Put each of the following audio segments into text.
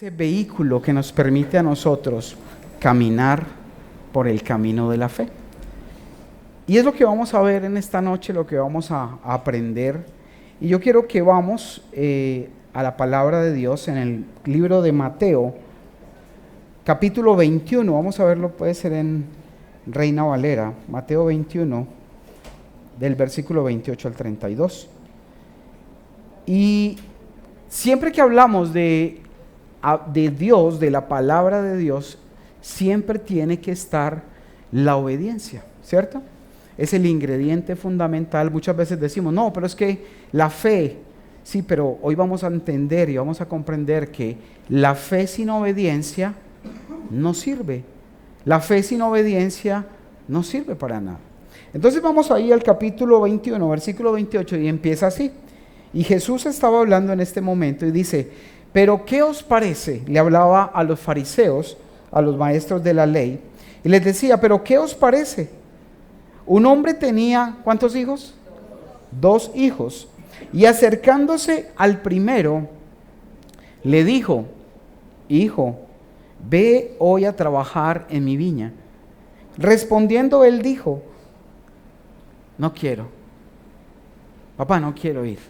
Ese vehículo que nos permite a nosotros caminar por el camino de la fe. Y es lo que vamos a ver en esta noche, lo que vamos a aprender. Y yo quiero que vamos a la palabra de Dios en el libro de Mateo, capítulo 21. Vamos a verlo, puede ser en Reina Valera, Mateo 21, del versículo 28 al 32. Y siempre que hablamos de Dios, de la palabra de Dios, siempre tiene que estar la obediencia, ¿cierto? Es el ingrediente fundamental. Muchas veces decimos, no, pero es que la fe, sí, pero hoy vamos a entender y vamos a comprender que la fe sin obediencia no sirve. La fe sin obediencia no sirve para nada. Entonces vamos ahí al capítulo 21, versículo 28, y empieza así. Y Jesús estaba hablando en este momento y dice: pero ¿qué os parece? Le hablaba a los fariseos, a los maestros de la ley, y les decía, pero ¿qué os parece? Un hombre tenía, ¿cuántos hijos? 2 hijos. Y acercándose al primero, le dijo: hijo, ve hoy a trabajar en mi viña. Respondiendo él dijo: no quiero. Papá, no quiero ir.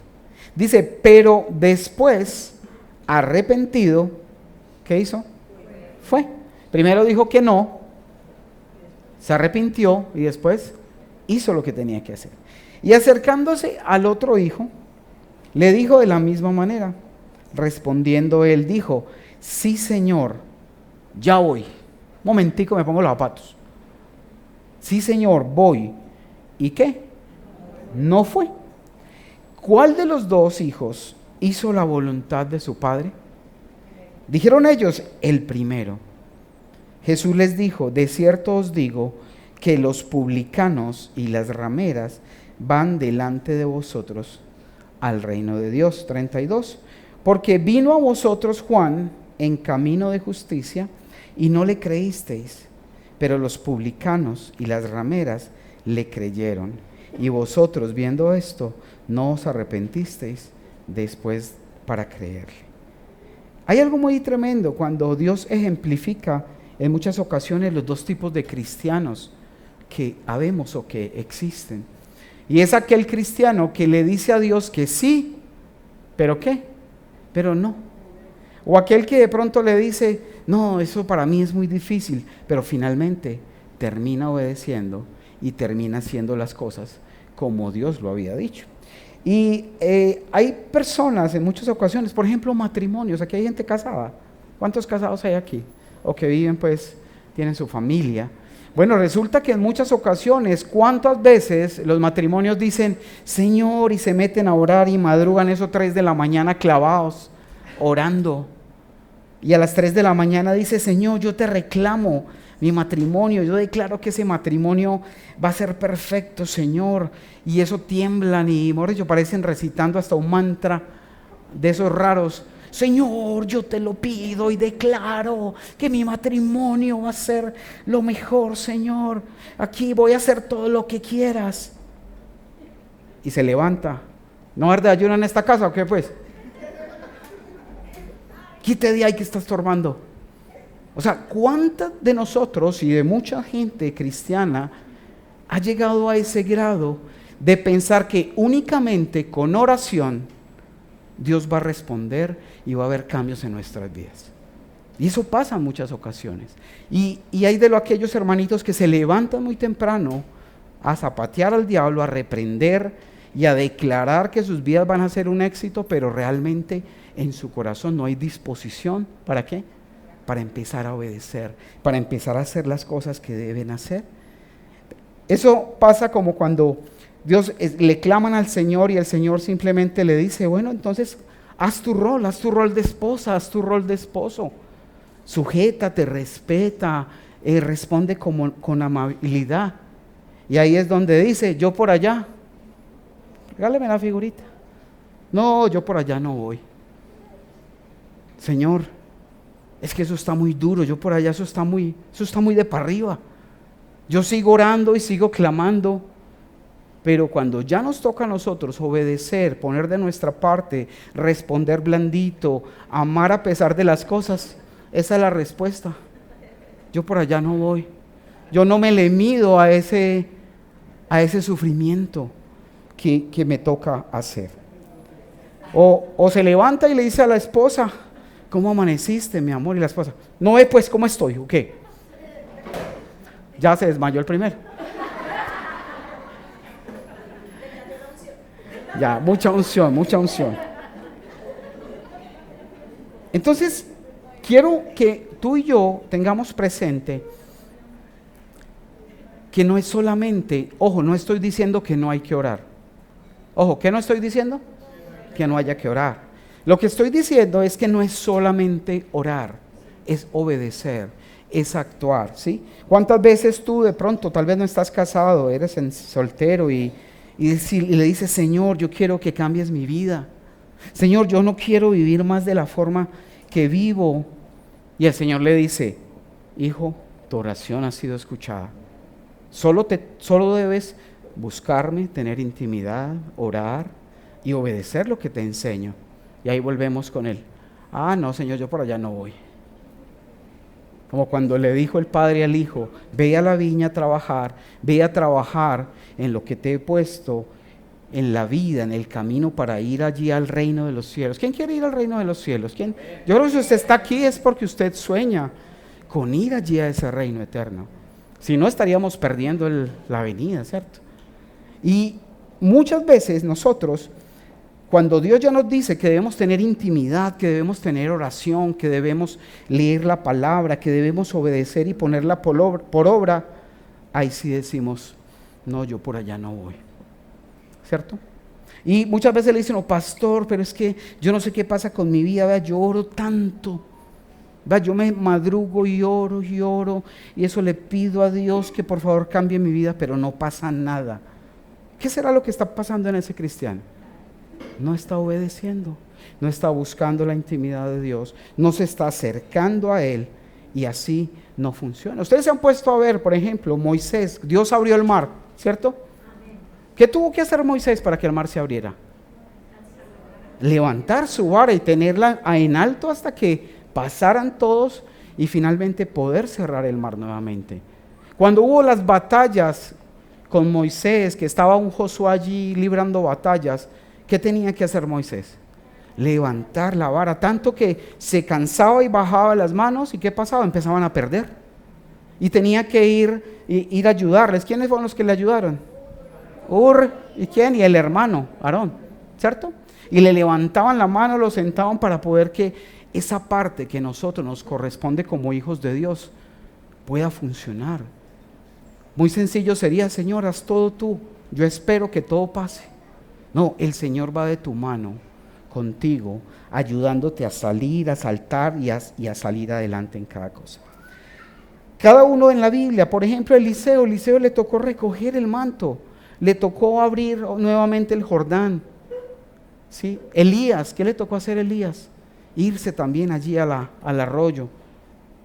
Dice, pero después, arrepentido, ¿qué hizo? Fue. Primero dijo que no, se arrepintió y después hizo lo que tenía que hacer. Y acercándose al otro hijo, le dijo de la misma manera. Respondiendo él dijo: sí, Señor, ya voy. Momentico, me pongo los zapatos. Sí, Señor, voy. ¿Y qué? No fue. ¿Cuál de los 2 hijos hizo la voluntad de su padre? Dijeron ellos: el primero. Jesús les dijo: de cierto os digo que los publicanos y las rameras van delante de vosotros al reino de Dios. 32. Porque vino a vosotros Juan en camino de justicia y no le creísteis, pero los publicanos y las rameras le creyeron. Y vosotros, viendo esto, no os arrepentisteis después para creerle. Hay algo muy tremendo cuando Dios ejemplifica en muchas ocasiones los 2 tipos de cristianos que habemos o que existen. Y es aquel cristiano que le dice a Dios que sí, pero ¿qué? Pero no. O aquel que de pronto le dice: no, eso para mí es muy difícil, pero finalmente termina obedeciendo y termina haciendo las cosas como Dios lo había dicho. Y hay personas en muchas ocasiones, por ejemplo matrimonios, aquí hay gente casada. ¿Cuántos casados hay aquí? O que viven, pues, tienen su familia. Bueno, resulta que en muchas ocasiones, ¿cuántas veces los matrimonios dicen Señor? Y se meten a orar y madrugan esos 3 de la mañana clavados, orando. Y a las 3 de la mañana dice: Señor, yo te reclamo mi matrimonio, yo declaro que ese matrimonio va a ser perfecto, Señor. Y eso tiemblan y, mejor dicho, parecen recitando hasta un mantra de esos raros. Señor, yo te lo pido y declaro que mi matrimonio va a ser lo mejor, Señor. Aquí voy a hacer todo lo que quieras. Y se levanta. ¿No arde ayuno en esta casa o qué, pues? Quite de ahí que está estorbando. O sea, ¿cuántas de nosotros y de mucha gente cristiana ha llegado a ese grado de pensar que únicamente con oración Dios va a responder y va a haber cambios en nuestras vidas? Y eso pasa en muchas ocasiones. Y hay de aquellos hermanitos que se levantan muy temprano a zapatear al diablo, a reprender y a declarar que sus vidas van a ser un éxito, pero realmente en su corazón no hay disposición. ¿Para qué? Para empezar a obedecer, para empezar a hacer las cosas que deben hacer. Eso pasa como cuando Dios le claman al Señor y el Señor simplemente le dice: bueno, entonces haz tu rol de esposa, haz tu rol de esposo. Sujétate, respeta, responde con amabilidad. Y ahí es donde dice: yo por allá, regáleme la figurita. No, yo por allá no voy. Señor, es que eso está muy duro, yo por allá eso está muy de para arriba. Yo sigo orando y sigo clamando. Pero cuando ya nos toca a nosotros obedecer, poner de nuestra parte, responder blandito, amar a pesar de las cosas, esa es la respuesta. Yo por allá no voy. Yo no me le mido a ese sufrimiento que me toca hacer. O se levanta y le dice a la esposa, ¿cómo amaneciste, mi amor? Y la esposa, no ve pues cómo estoy, ¿o qué? Ya se desmayó el primero. Ya, mucha unción, mucha unción. Entonces, quiero que tú y yo tengamos presente que no es solamente, ojo, no estoy diciendo que no hay que orar. Ojo, ¿qué no estoy diciendo? Que no haya que orar. Lo que estoy diciendo es que no es solamente orar, es obedecer, es actuar, ¿sí? ¿Cuántas veces tú de pronto, tal vez no estás casado, eres soltero y le dices, Señor, yo quiero que cambies mi vida. Señor, yo no quiero vivir más de la forma que vivo. Y el Señor le dice, hijo, tu oración ha sido escuchada. Solo debes buscarme, tener intimidad, orar y obedecer lo que te enseño. Y ahí volvemos con él. Ah, no, Señor, yo por allá no voy. Como cuando le dijo el padre al hijo, ve a la viña a trabajar, ve a trabajar en lo que te he puesto en la vida, en el camino para ir allí al reino de los cielos. ¿Quién quiere ir al reino de los cielos? ¿Quién? Yo creo que si usted está aquí es porque usted sueña con ir allí a ese reino eterno. Si no, estaríamos perdiendo la venida, ¿cierto? Y muchas veces nosotros, cuando Dios ya nos dice que debemos tener intimidad, que debemos tener oración, que debemos leer la palabra, que debemos obedecer y ponerla por obra, ahí sí decimos, no, yo por allá no voy, ¿cierto? Y muchas veces le dicen, oh, pastor, pero es que yo no sé qué pasa con mi vida, vea, yo oro tanto, vea, yo me madrugo y oro, y eso le pido a Dios que por favor cambie mi vida, pero no pasa nada. ¿Qué será lo que está pasando en ese cristiano? No está obedeciendo, no está buscando la intimidad de Dios, no se está acercando a Él y así no funciona. Ustedes se han puesto a ver, por ejemplo, Moisés, Dios abrió el mar, ¿cierto? Amén. ¿Qué tuvo que hacer Moisés para que el mar se abriera? Levantar su vara y tenerla en alto hasta que pasaran todos y finalmente poder cerrar el mar nuevamente. Cuando hubo las batallas con Moisés, que estaba un Josué allí librando batallas, ¿qué tenía que hacer Moisés? Levantar la vara, tanto que se cansaba y bajaba las manos, ¿y qué pasaba? Empezaban a perder. Y tenía que ir a ayudarles. ¿Quiénes fueron los que le ayudaron? ¿Y quién? Y el hermano, Aarón, ¿cierto? Y le levantaban la mano, lo sentaban para poder que esa parte que a nosotros nos corresponde como hijos de Dios pueda funcionar. Muy sencillo sería, Señor, haz todo tú, yo espero que todo pase. No, el Señor va de tu mano contigo, ayudándote a salir, a saltar y a salir adelante en cada cosa. Cada uno en la Biblia, por ejemplo, Eliseo le tocó recoger el manto, le tocó abrir nuevamente el Jordán. ¿Sí? Elías, ¿qué le tocó hacer a Elías? Irse también allí al arroyo,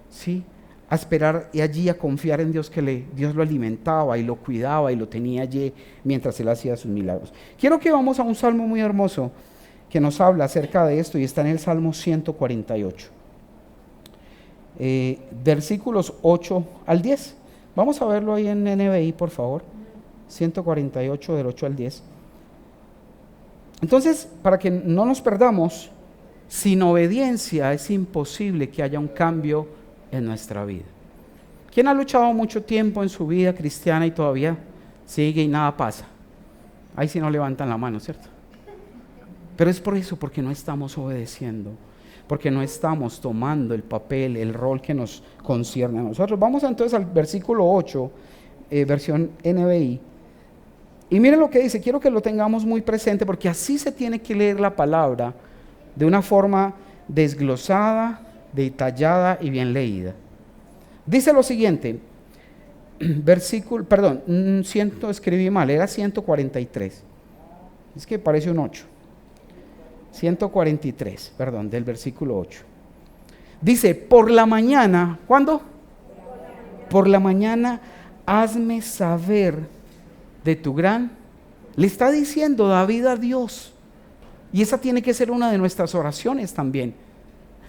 ¿sí? A esperar y allí a confiar en Dios, que Dios lo alimentaba y lo cuidaba y lo tenía allí mientras él hacía sus milagros. Quiero que vamos a un salmo muy hermoso que nos habla acerca de esto y está en el Salmo 148, versículos 8 al 10. Vamos a verlo ahí en NBI, por favor. 148 del 8 al 10. Entonces, para que no nos perdamos, sin obediencia es imposible que haya un cambio en nuestra vida. ¿Quién ha luchado mucho tiempo en su vida cristiana y todavía sigue y nada pasa? Ahí sí no levantan la mano, ¿cierto? Pero es por eso, porque no estamos obedeciendo, porque no estamos tomando el papel, el rol que nos concierne a nosotros. Vamos entonces al versículo 8, versión NBI. Y miren lo que dice, quiero que lo tengamos muy presente, porque así se tiene que leer la palabra, de una forma desglosada, detallada y bien leída. Dice lo siguiente, escribí mal, era 143, es que parece un 8, 143, perdón, del versículo 8. Dice, por la mañana, ¿cuándo? Por la mañana hazme saber de tu gran Le está diciendo David a Dios. Y esa tiene que ser una de nuestras oraciones también.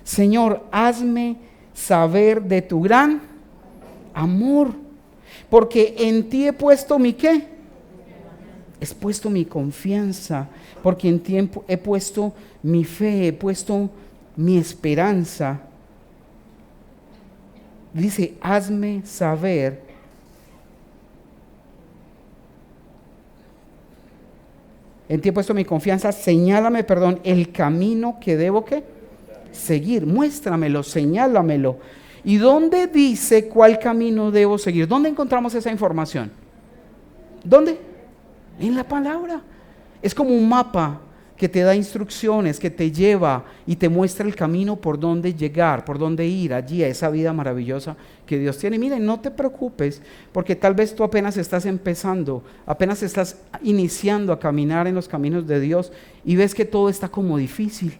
Señor, hazme saber de tu gran amor, porque en ti he puesto mi ¿qué? He puesto mi confianza, porque en ti he puesto mi fe, he puesto mi esperanza. Dice, hazme saber. En ti he puesto mi confianza, señálame, el camino que debo ¿qué? Seguir. Muéstramelo, señálamelo. ¿Y dónde dice cuál camino debo seguir? ¿Dónde encontramos esa información? ¿Dónde? En la palabra. Es como un mapa que te da instrucciones, que te lleva y te muestra el camino por dónde llegar, por dónde ir allí a esa vida maravillosa que Dios tiene. Miren, no te preocupes, porque tal vez tú apenas estás empezando, apenas estás iniciando a caminar en los caminos de Dios y ves que todo está como difícil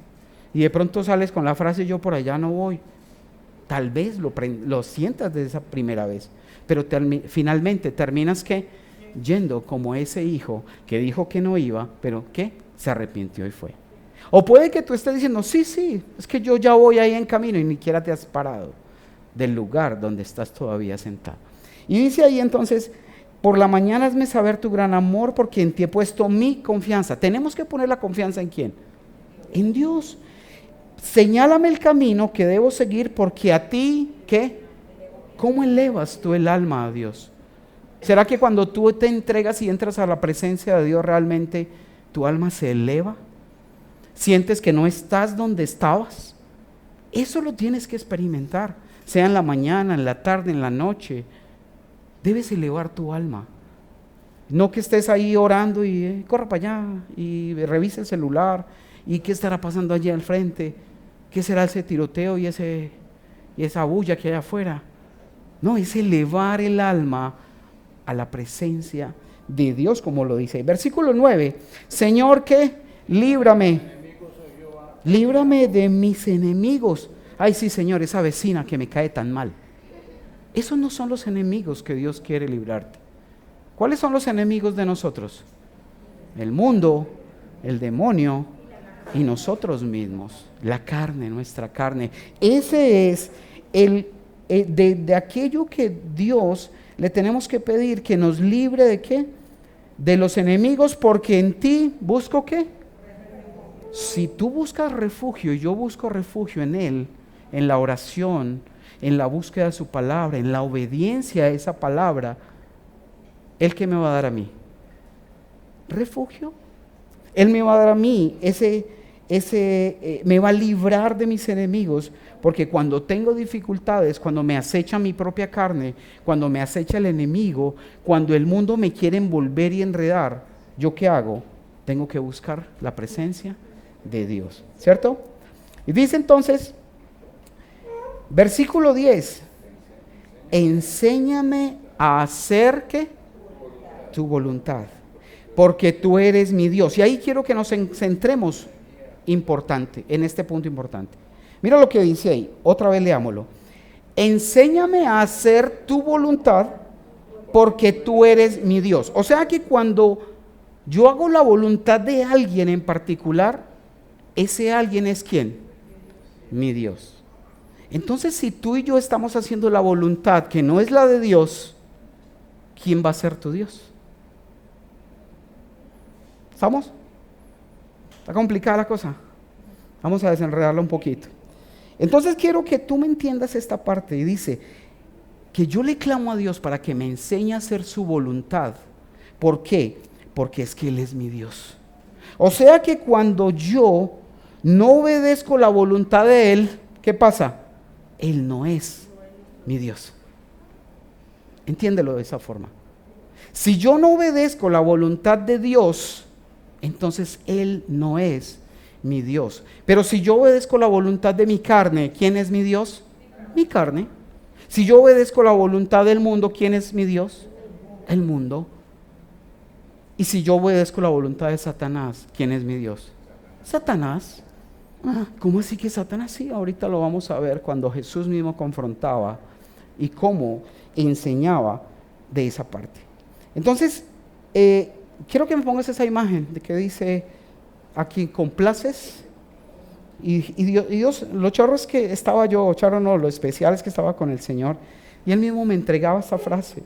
y de pronto sales con la frase, yo por allá no voy. Tal vez lo sientas de esa primera vez, pero finalmente terminas ¿qué? Yendo como ese hijo que dijo que no iba, pero ¿qué? Se arrepintió y fue. O puede que tú estés diciendo, sí, es que yo ya voy ahí en camino y ni siquiera te has parado del lugar donde estás todavía sentado. Y dice ahí entonces, por la mañana hazme saber tu gran amor, porque en ti he puesto mi confianza. Tenemos que poner la confianza ¿en quién? En Dios. Señálame el camino que debo seguir, porque a ti, ¿qué? ¿Cómo elevas tú el alma a Dios? ¿Será que cuando tú te entregas y entras a la presencia de Dios realmente tu alma se eleva? ¿Sientes que no estás donde estabas? Eso lo tienes que experimentar, sea en la mañana, en la tarde, en la noche. Debes elevar tu alma. No que estés ahí orando y corra para allá y revisa el celular y qué estará pasando allí al frente, qué será ese tiroteo y esa bulla que hay afuera. No, es elevar el alma a la presencia de Dios, como lo dice. Versículo 9, Señor, ¿qué? Líbrame de mis enemigos. Ay, sí, Señor, esa vecina que me cae tan mal. Esos no son los enemigos que Dios quiere librarte. ¿Cuáles son los enemigos de nosotros? El mundo, el demonio y nosotros mismos, la carne, nuestra carne. Ese es de aquello que Dios le tenemos que pedir, que nos libre de ¿qué? De los enemigos, porque en ti busco ¿qué? Si tú buscas refugio y yo busco refugio en Él, en la oración, en la búsqueda de su palabra, en la obediencia a esa palabra, ¿Él qué me va a dar a mí? Refugio. Él me va a dar a mí me va a librar de mis enemigos, porque cuando tengo dificultades, cuando me acecha mi propia carne, cuando me acecha el enemigo, cuando el mundo me quiere envolver y enredar, ¿yo qué hago? Tengo que buscar la presencia de Dios, ¿cierto? Y dice entonces, versículo 10, enséñame a hacer ¿qué? Tu voluntad, porque tú eres mi Dios. Y ahí quiero que nos centremos en este punto importante. Mira lo que dice ahí, otra vez leámoslo. Enséñame a hacer tu voluntad, porque tú eres mi Dios. O sea que cuando yo hago la voluntad de alguien en particular, ese alguien es ¿quién? Mi Dios. Entonces, si tú y yo estamos haciendo la voluntad que no es la de Dios, ¿quién va a ser tu Dios? ¿Estamos? ¿Está complicada la cosa? Vamos a desenredarla un poquito. Entonces quiero que tú me entiendas esta parte, y dice que yo le clamo a Dios para que me enseñe a hacer su voluntad. ¿Por qué? Porque es que Él es mi Dios. O sea que cuando yo no obedezco la voluntad de Él, ¿qué pasa? Él no es mi Dios. Entiéndelo de esa forma. Si yo no obedezco la voluntad de Dios, entonces Él no es mi Dios. Pero si yo obedezco la voluntad de mi carne, ¿quién es mi Dios? Mi carne. Si yo obedezco la voluntad del mundo, ¿quién es mi Dios? El mundo. Y si yo obedezco la voluntad de Satanás, ¿quién es mi Dios? Satanás. ¿Cómo así que Satanás? Sí, ahorita lo vamos a ver cuando Jesús mismo confrontaba y cómo enseñaba de esa parte. Entonces, quiero que me pongas esa imagen de que dice, a quien complaces. Y Dios, lo charro es que estaba yo, charro no, lo especial es que estaba con el Señor. Y Él mismo me entregaba esta frase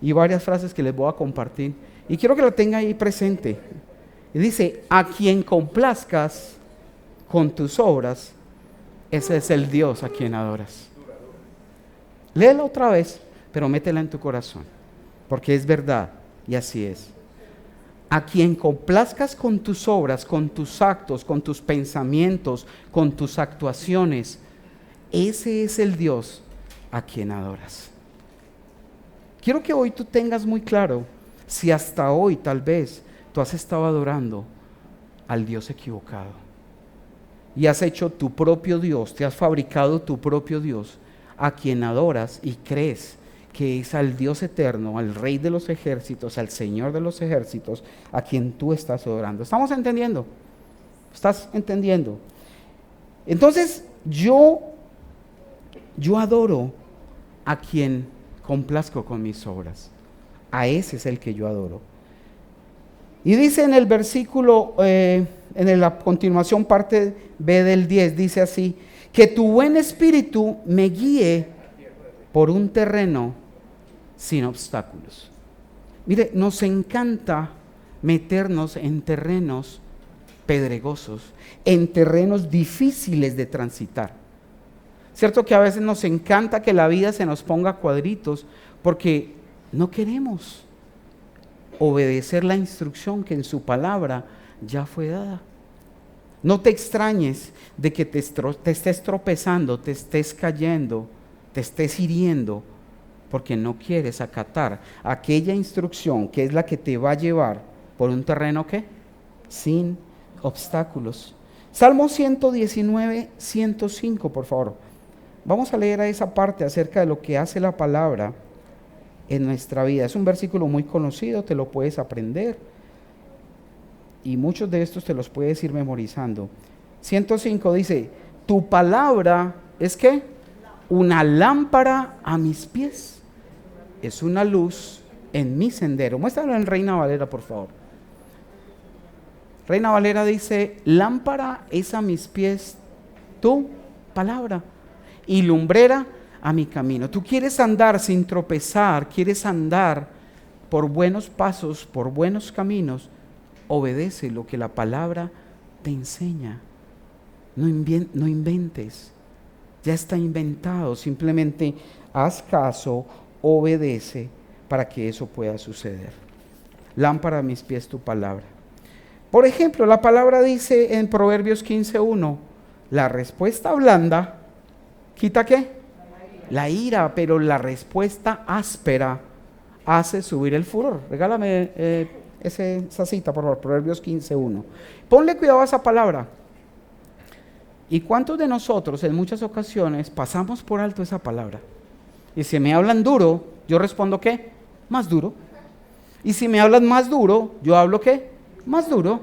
y varias frases que les voy a compartir. Y quiero que la tenga ahí presente. Y dice, a quien complazcas con tus obras, ese es el Dios a quien adoras. Léela otra vez, pero métela en tu corazón, porque es verdad y así es. A quien complazcas con tus obras, con tus actos, con tus pensamientos, con tus actuaciones, ese es el Dios a quien adoras. Quiero que hoy tú tengas muy claro si hasta hoy tal vez tú has estado adorando al Dios equivocado y has hecho tu propio Dios, te has fabricado tu propio Dios a quien adoras y crees que es al Dios eterno, al Rey de los ejércitos, al Señor de los ejércitos, a quien tú estás adorando. ¿Estamos entendiendo? ¿Estás entendiendo? Entonces, yo adoro a quien complazco con mis obras. A ese es el que yo adoro. Y dice en el versículo, en la continuación, parte B del 10, dice así, que tu buen espíritu me guíe por un terreno sin obstáculos. Mire, nos encanta meternos en terrenos pedregosos, en terrenos difíciles de transitar. Cierto que a veces nos encanta que la vida se nos ponga a cuadritos porque no queremos obedecer la instrucción que en su palabra ya fue dada. No te extrañes de que te estés tropezando, te estés cayendo, te estés hiriendo, porque no quieres acatar aquella instrucción que es la que te va a llevar por un terreno ¿qué? Sin obstáculos. Salmo 119, 105, por favor. Vamos a leer a esa parte acerca de lo que hace la palabra en nuestra vida. Es un versículo muy conocido, te lo puedes aprender y muchos de estos te los puedes ir memorizando. 105 dice, tu palabra es ¿qué? Una lámpara a mis pies, es una luz en mi sendero. Muéstralo en Reina Valera, por favor. Reina Valera dice, lámpara es a mis pies tu palabra y lumbrera a mi camino. Tú quieres andar sin tropezar, quieres andar por buenos pasos, por buenos caminos, obedece lo que la palabra te enseña. No inventes, ya está inventado, simplemente haz caso, obedece para que eso pueda suceder. Lámpara a mis pies tu palabra. Por ejemplo, la palabra dice en Proverbios 15:1, la respuesta blanda, ¿quita qué? La ira, pero la respuesta áspera hace subir el furor. Regálame esa cita, por favor, Proverbios 15:1. Ponle cuidado a esa palabra. ¿Y cuántos de nosotros en muchas ocasiones pasamos por alto esa palabra? Y si me hablan duro, yo respondo ¿qué? Más duro. Y si me hablan más duro, yo hablo ¿qué? Más duro.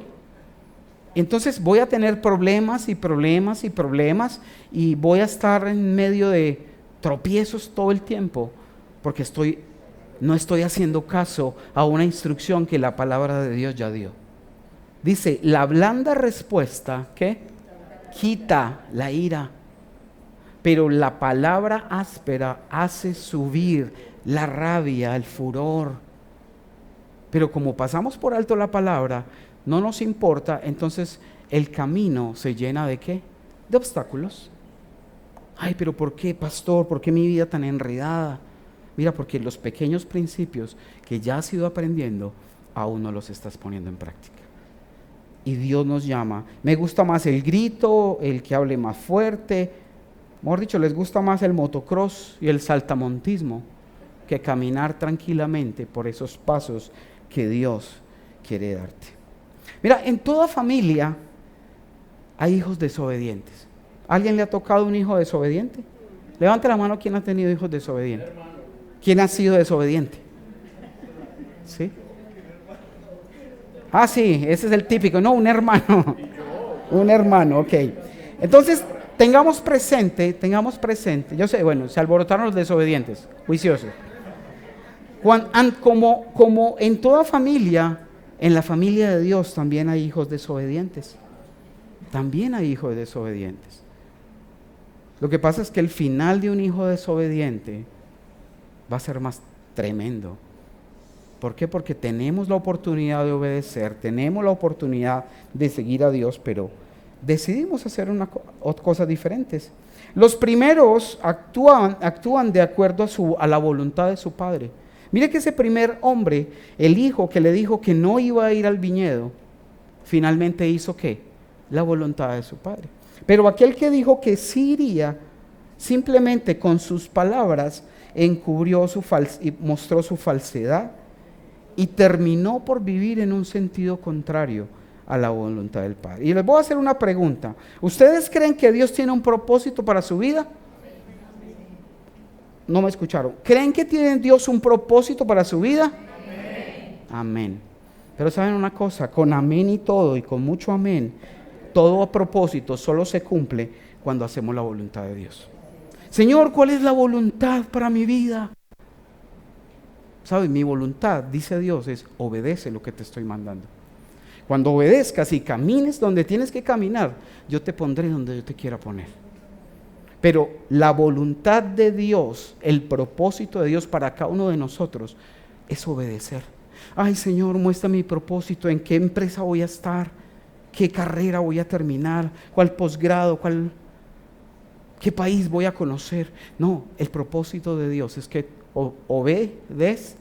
Entonces voy a tener problemas y problemas y problemas y voy a estar en medio de tropiezos todo el tiempo porque no estoy haciendo caso a una instrucción que la palabra de Dios ya dio. Dice, la blanda respuesta, ¿qué? Quita la ira, pero la palabra áspera hace subir la rabia, el furor. Pero como pasamos por alto la palabra, no nos importa, entonces el camino se llena ¿de qué? De obstáculos. Ay, pero ¿por qué, pastor? ¿Por qué mi vida tan enredada? Mira, porque los pequeños principios que ya has ido aprendiendo, aún no los estás poniendo en práctica. Y Dios nos llama. Me gusta más el grito, el que hable más fuerte. Mejor dicho, les gusta más el motocross y el saltamontismo que caminar tranquilamente por esos pasos que Dios quiere darte. Mira, en toda familia hay hijos desobedientes. ¿Alguien le ha tocado un hijo desobediente? Levante la mano quien ha tenido hijos desobedientes. ¿Quién ha sido desobediente? ¿Sí? Ah, sí, ese es el típico. No, un hermano. Un hermano, ok. Entonces, tengamos presente. Yo sé, bueno, se alborotaron los desobedientes, juiciosos. Como en toda familia en la familia de Dios también hay hijos desobedientes. También hay hijos desobedientes. Lo que pasa es que el final de un hijo desobediente va a ser más tremendo. ¿Por qué? Porque tenemos la oportunidad de obedecer, tenemos la oportunidad de seguir a Dios, pero decidimos hacer cosas diferentes. Los primeros actúan de acuerdo a la voluntad de su padre. Mire que ese primer hombre, el hijo que le dijo que no iba a ir al viñedo, finalmente hizo ¿qué? La voluntad de su padre. Pero aquel que dijo que sí iría, simplemente con sus palabras encubrió y mostró su falsedad y terminó por vivir en un sentido contrario a la voluntad del Padre. Y les voy a hacer una pregunta. ¿Ustedes creen que Dios tiene un propósito para su vida? No me escucharon. ¿Creen que tiene Dios un propósito para su vida? Amén. Amén. Pero saben una cosa, con amén y todo, y con mucho amén, todo a propósito solo se cumple cuando hacemos la voluntad de Dios. Señor, ¿cuál es la voluntad para mi vida? ¿Sabes? Mi voluntad, dice Dios, es obedece lo que te estoy mandando. Cuando obedezcas y camines donde tienes que caminar, yo te pondré donde yo te quiera poner. Pero la voluntad de Dios, el propósito de Dios para cada uno de nosotros es obedecer. Ay, Señor, muestra mi propósito, en qué empresa voy a estar, qué carrera voy a terminar, cuál posgrado, qué país voy a conocer. No, el propósito de Dios es que obedezcamos.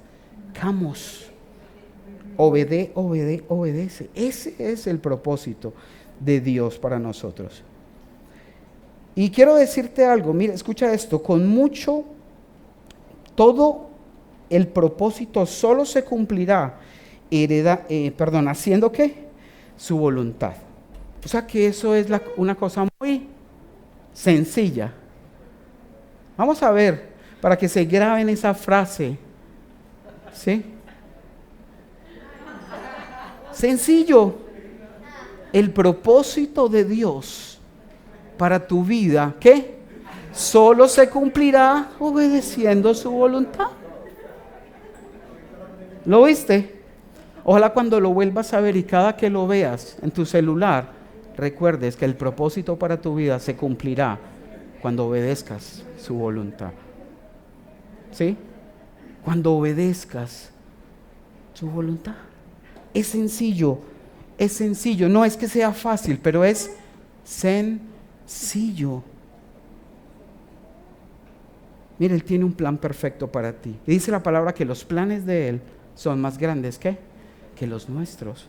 Obedece. Ese es el propósito de Dios para nosotros. Y quiero decirte algo, mira, escucha esto, todo el propósito solo se cumplirá haciendo ¿qué? Su voluntad. O sea que eso es una cosa muy sencilla. Vamos a ver, para que se graben esa frase, ¿sí? Sencillo. El propósito de Dios para tu vida, ¿qué? Solo se cumplirá obedeciendo su voluntad. ¿Lo viste? Ojalá cuando lo vuelvas a ver y cada que lo veas en tu celular, recuerdes que el propósito para tu vida se cumplirá cuando obedezcas su voluntad. ¿Sí? Cuando obedezcas su voluntad. Es sencillo, no es que sea fácil, pero es sencillo. Mira, Él tiene un plan perfecto para ti. Y dice la palabra que los planes de Él son más grandes que los nuestros.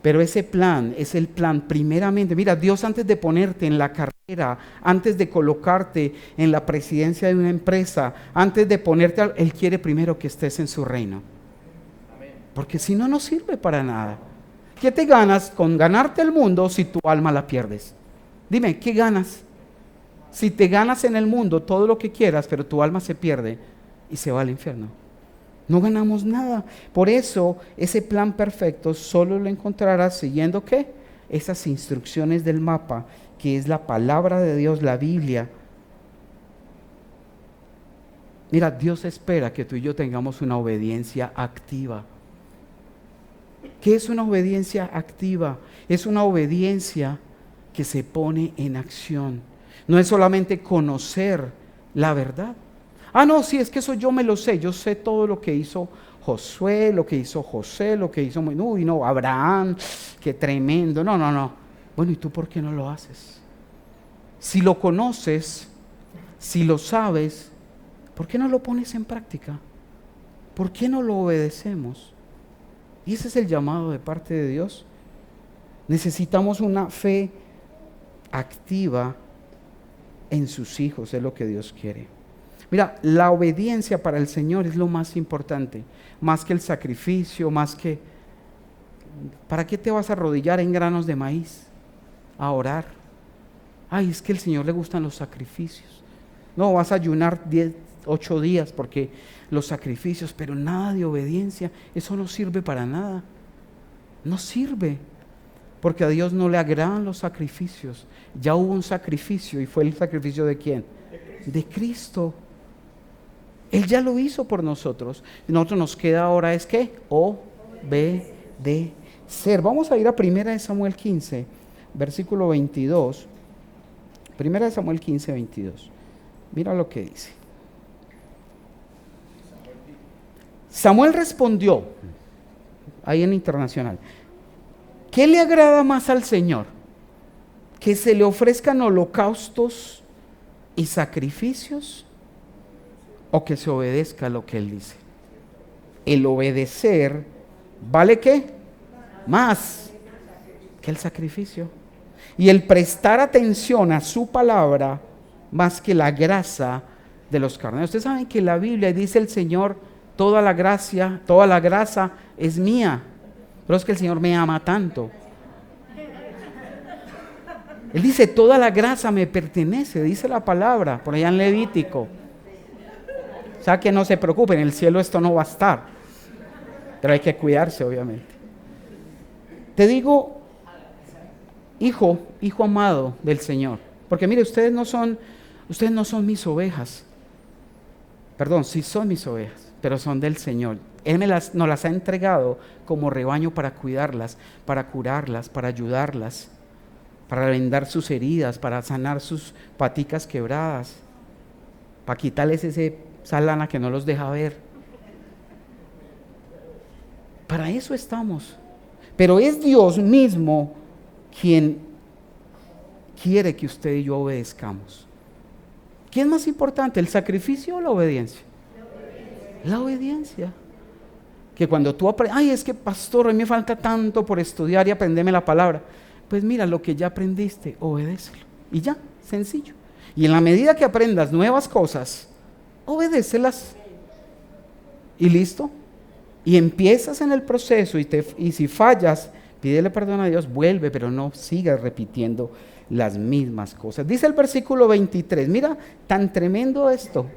Pero ese plan es el plan primeramente. Mira, Dios antes de ponerte en la carrera, antes de colocarte en la presidencia de una empresa, antes de ponerte, Él quiere primero que estés en su reino. Porque si no, no sirve para nada. ¿Qué te ganas con ganarte el mundo si tu alma la pierdes? Dime, ¿qué ganas? Si te ganas en el mundo todo lo que quieras, pero tu alma se pierde y se va al infierno. No ganamos nada. Por eso, ese plan perfecto solo lo encontrarás siguiendo ¿qué? Esas instrucciones del mapa, que es la palabra de Dios, la Biblia. Mira, Dios espera que tú y yo tengamos una obediencia activa. ¿Qué es una obediencia activa? Es una obediencia que se pone en acción. No es solamente conocer la verdad. Ah, no, sí, es que eso yo me lo sé. Yo sé todo lo que hizo Josué, lo que hizo José, lo que hizo Abraham, qué tremendo. No. Bueno, ¿y tú por qué no lo haces? Si lo conoces, si lo sabes, ¿por qué no lo pones en práctica? ¿Por qué no lo obedecemos? Y ese es el llamado de parte de Dios. Necesitamos una fe activa en sus hijos, es lo que Dios quiere. Mira, la obediencia para el Señor es lo más importante, más que el sacrificio, más que... ¿Para qué te vas a arrodillar en granos de maíz a orar? Ay, es que al Señor le gustan los sacrificios. No, vas a ayunar 8 días porque los sacrificios, pero nada de obediencia, eso no sirve para nada. No sirve, porque a Dios no le agradan los sacrificios. Ya hubo un sacrificio, y fue el sacrificio ¿de quién? De Cristo. Él ya lo hizo por nosotros. Nosotros nos queda ahora es ¿qué? Obedecer. ser. Vamos a ir a 1 Samuel 15, versículo 22. 1 Samuel 15, 22. Mira lo que dice. Samuel respondió, ahí en internacional, ¿qué le agrada más al Señor? ¿Que se le ofrezcan holocaustos y sacrificios o que se obedezca lo que Él dice? El obedecer, ¿vale qué? Más que el sacrificio. Y el prestar atención a su palabra más que la grasa de los carneros. Ustedes saben que la Biblia dice el Señor, toda la gracia, toda la grasa es mía. Pero es que el Señor me ama tanto. Él dice, toda la grasa me pertenece, dice la palabra, por allá en Levítico. O sea que no se preocupen, en el cielo esto no va a estar. Pero hay que cuidarse, obviamente. Te digo, hijo amado del Señor. Porque mire, ustedes no son mis ovejas. Perdón, sí son mis ovejas, pero son del Señor. Él nos las ha entregado como rebaño para cuidarlas, para curarlas, para ayudarlas, para vendar sus heridas, para sanar sus paticas quebradas, para quitarles esa lana que no los deja ver. Para eso estamos. Pero es Dios mismo quien quiere que usted y yo obedezcamos. ¿Qué es más importante, el sacrificio o la obediencia? La obediencia. Que cuando tú aprendes, ay, es que pastor, a mí me falta tanto por estudiar y aprenderme la palabra. Pues mira, lo que ya aprendiste, obedécelo. Y ya, sencillo. Y en la medida que aprendas nuevas cosas, obedécelas. Y listo. Y empiezas en el proceso y si fallas, pídele perdón a Dios, vuelve, pero no sigas repitiendo las mismas cosas. Dice el versículo 23, mira, tan tremendo esto.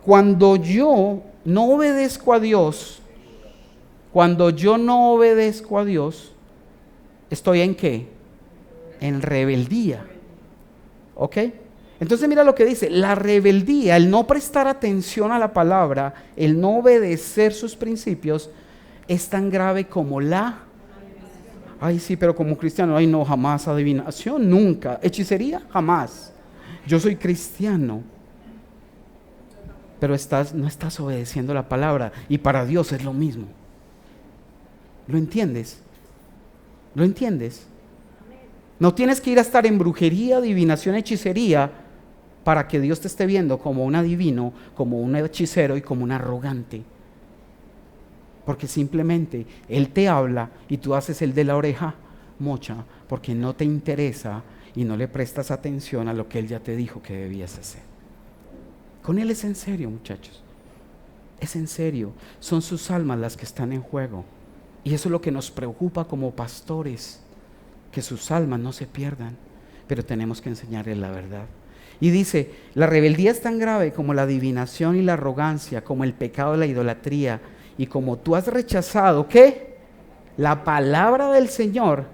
Cuando yo no obedezco a Dios, ¿estoy en qué? En rebeldía. ¿Ok? Entonces mira lo que dice, la rebeldía, el no prestar atención a la palabra, el no obedecer sus principios, es tan grave como ay sí, pero como cristiano, ay no, jamás adivinación, nunca, hechicería, jamás. Yo soy cristiano, pero no estás obedeciendo la palabra y para Dios es lo mismo. ¿Lo entiendes? ¿Lo entiendes? No tienes que ir a estar en brujería, adivinación, hechicería para que Dios te esté viendo como un adivino, como un hechicero y como un arrogante. Porque simplemente Él te habla y tú haces el de la oreja mocha porque no te interesa y no le prestas atención a lo que Él ya te dijo que debías hacer. Con Él es en serio, muchachos. Es en serio. Son sus almas las que están en juego. Y eso es lo que nos preocupa como pastores, que sus almas no se pierdan, pero tenemos que enseñarles la verdad. Y dice, la rebeldía es tan grave como la adivinación y la arrogancia, como el pecado de la idolatría, y como tú has rechazado, ¿qué? La palabra del Señor,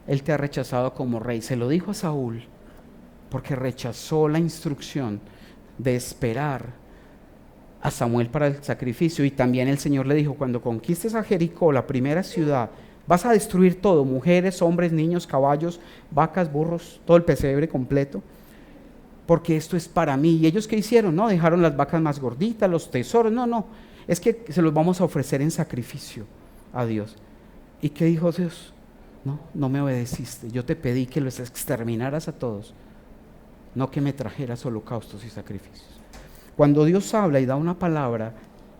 Él te ha rechazado como rey. Se lo dijo a Saúl, porque rechazó la instrucción de esperar a Samuel para el sacrificio. Y también el Señor le dijo, cuando conquistes a Jericó, la primera ciudad, vas a destruir todo, mujeres, hombres, niños, caballos, vacas, burros, todo el pesebre completo, porque esto es para mí. ¿Y ellos qué hicieron? No, dejaron las vacas más gorditas, los tesoros, no, es que se los vamos a ofrecer en sacrificio a Dios. ¿Y qué dijo Dios? No me obedeciste, yo te pedí que los exterminaras a todos, no que me trajeras holocaustos y sacrificios. Cuando Dios habla y da una palabra,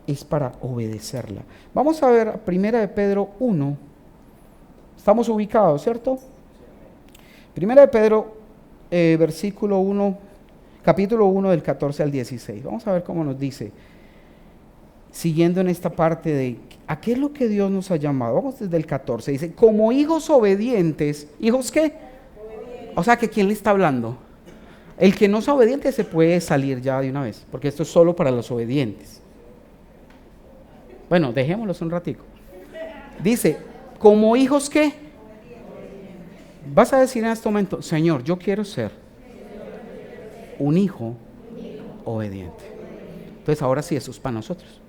es para obedecerla. Vamos a ver 1 de Pedro 1, estamos ubicados, ¿cierto? 1 de Pedro, versículo 1, capítulo 1 del 14 al 16. Vamos a ver cómo nos dice, siguiendo en esta parte de ¿a qué es lo que Dios nos ha llamado? Vamos desde el 14, dice, como hijos obedientes, ¿hijos qué? Obedientes. O sea, que ¿quién le está hablando? El que no es obediente se puede salir ya de una vez, porque esto es solo para los obedientes. Bueno, dejémoslos un ratico. Dice, como hijos ¿qué? Vas a decir en este momento, Señor, yo quiero ser un hijo obediente. Entonces ahora sí, eso es para nosotros.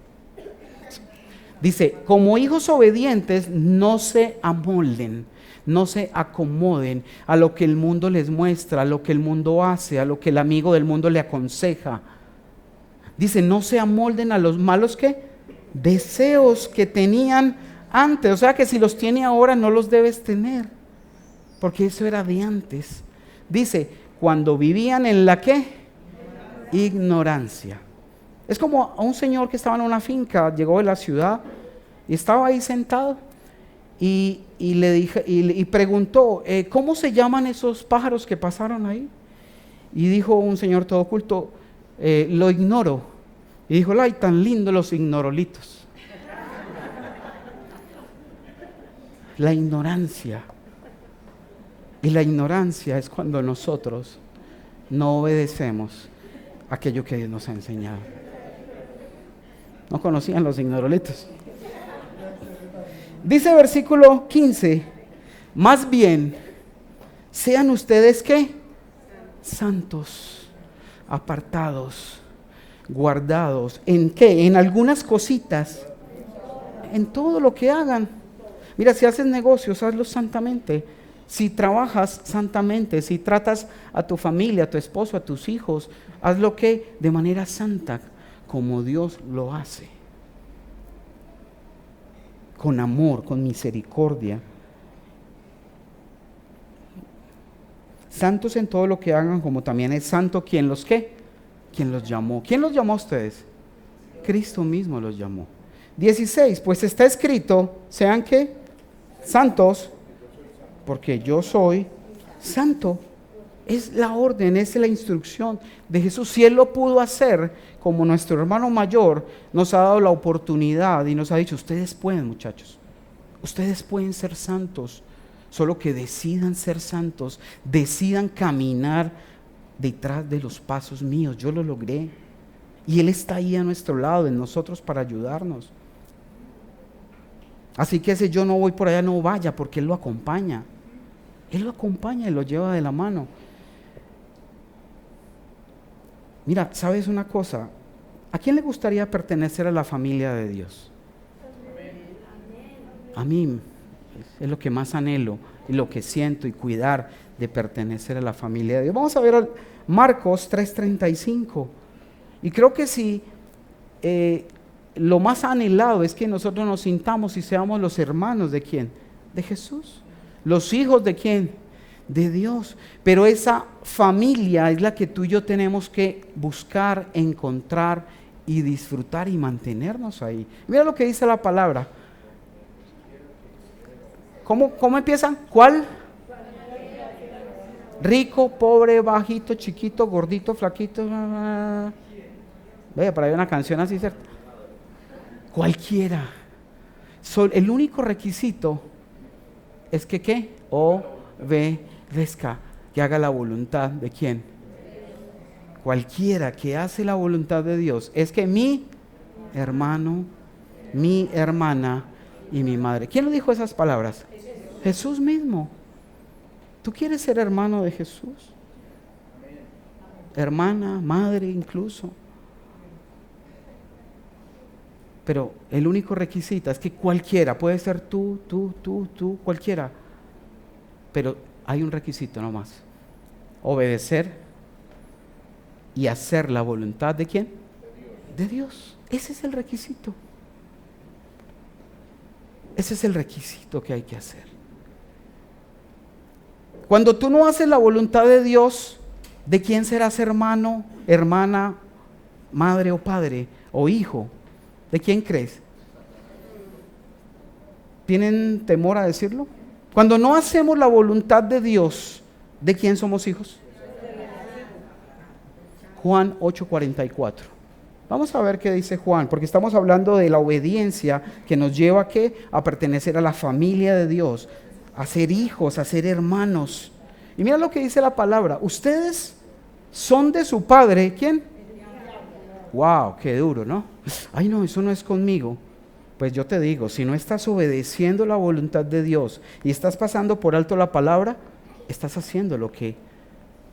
Dice, como hijos obedientes, no se amolden, no se acomoden a lo que el mundo les muestra, a lo que el mundo hace, a lo que el amigo del mundo le aconseja. Dice, no se amolden a los malos ¿qué? Deseos que tenían antes. O sea que si los tiene ahora no los debes tener, porque eso era de antes. Dice, cuando vivían en la ¿qué? Ignorancia. Es como a un señor que estaba en una finca, llegó de la ciudad y estaba ahí sentado y le dije, y preguntó, ¿cómo se llaman esos pájaros que pasaron ahí? Y dijo un señor todo culto, lo ignoro. Y dijo, ay, tan lindos los ignorolitos. La ignorancia. Y la ignorancia es cuando nosotros no obedecemos aquello que Dios nos ha enseñado. No conocían los ignorolitos. Dice versículo 15, más bien, sean ustedes ¿qué? Santos, apartados, guardados. ¿En qué? En algunas cositas, en todo lo que hagan. Mira, si haces negocios, hazlos santamente. Si trabajas santamente, si tratas a tu familia, a tu esposo, a tus hijos, hazlo que de manera santa, como Dios lo hace. Con amor, con misericordia. Santos en todo lo que hagan, como también es santo quien los ¿qué? Quien los llamó. ¿Quién los llamó a ustedes? Cristo mismo los llamó. 16, pues está escrito, sean ¿qué? Santos, porque yo soy santo. Es la orden, es la instrucción de Jesús. Si Él lo pudo hacer, como nuestro hermano mayor nos ha dado la oportunidad y nos ha dicho, ustedes pueden, muchachos, ustedes pueden ser santos, solo que decidan ser santos, decidan caminar detrás de los pasos míos. Yo lo logré y Él está ahí a nuestro lado, en nosotros, para ayudarnos. Así que ese yo no voy por allá, no vaya, porque Él lo acompaña. Él lo acompaña y lo lleva de la mano. Mira, ¿sabes una cosa? ¿A quién le gustaría pertenecer a la familia de Dios? A mí es lo que más anhelo y lo que siento y cuidar de pertenecer a la familia de Dios. Vamos a ver Marcos 3:35. Y creo que si lo más anhelado es que nosotros nos sintamos y seamos los hermanos de ¿quién? De Jesús. Los hijos de ¿quién? De Dios. Pero esa familia es la que tú y yo tenemos que buscar, encontrar y disfrutar y mantenernos ahí. Mira lo que dice la palabra. ¿Cómo empiezan? ¿Cuál? Rico, pobre, bajito, chiquito, gordito, flaquito. Vaya, para ahí una canción así, ¿cierto? Cualquiera. El único requisito es que ¿qué? Obedezca, que haga la voluntad de ¿quién? Cualquiera que hace la voluntad de Dios es que mi hermano, mi hermana y mi madre. ¿Quién lo dijo esas palabras? Jesús mismo. ¿Tú quieres ser hermano de Jesús? Hermana, madre incluso. Pero el único requisito es que cualquiera, puede ser tú, cualquiera. Pero hay un requisito nomás. Obedecer y hacer la voluntad ¿de quién? De Dios. Ese es el requisito. Ese es el requisito que hay que hacer. Cuando tú no haces la voluntad de Dios, ¿de quién serás hermano, hermana, madre o padre o hijo? ¿De quién crees? ¿Tienen temor a decirlo? Cuando no hacemos la voluntad de Dios, ¿de quién somos hijos? Juan 8:44. Vamos a ver qué dice Juan, porque estamos hablando de la obediencia que nos lleva a pertenecer a la familia de Dios, a ser hijos, a ser hermanos. Y mira lo que dice la palabra. Ustedes son de su padre, ¿quién? Wow, qué duro, ¿no? Ay, no, eso no es conmigo. Pues yo te digo, si no estás obedeciendo la voluntad de Dios y estás pasando por alto la palabra, estás haciendo lo que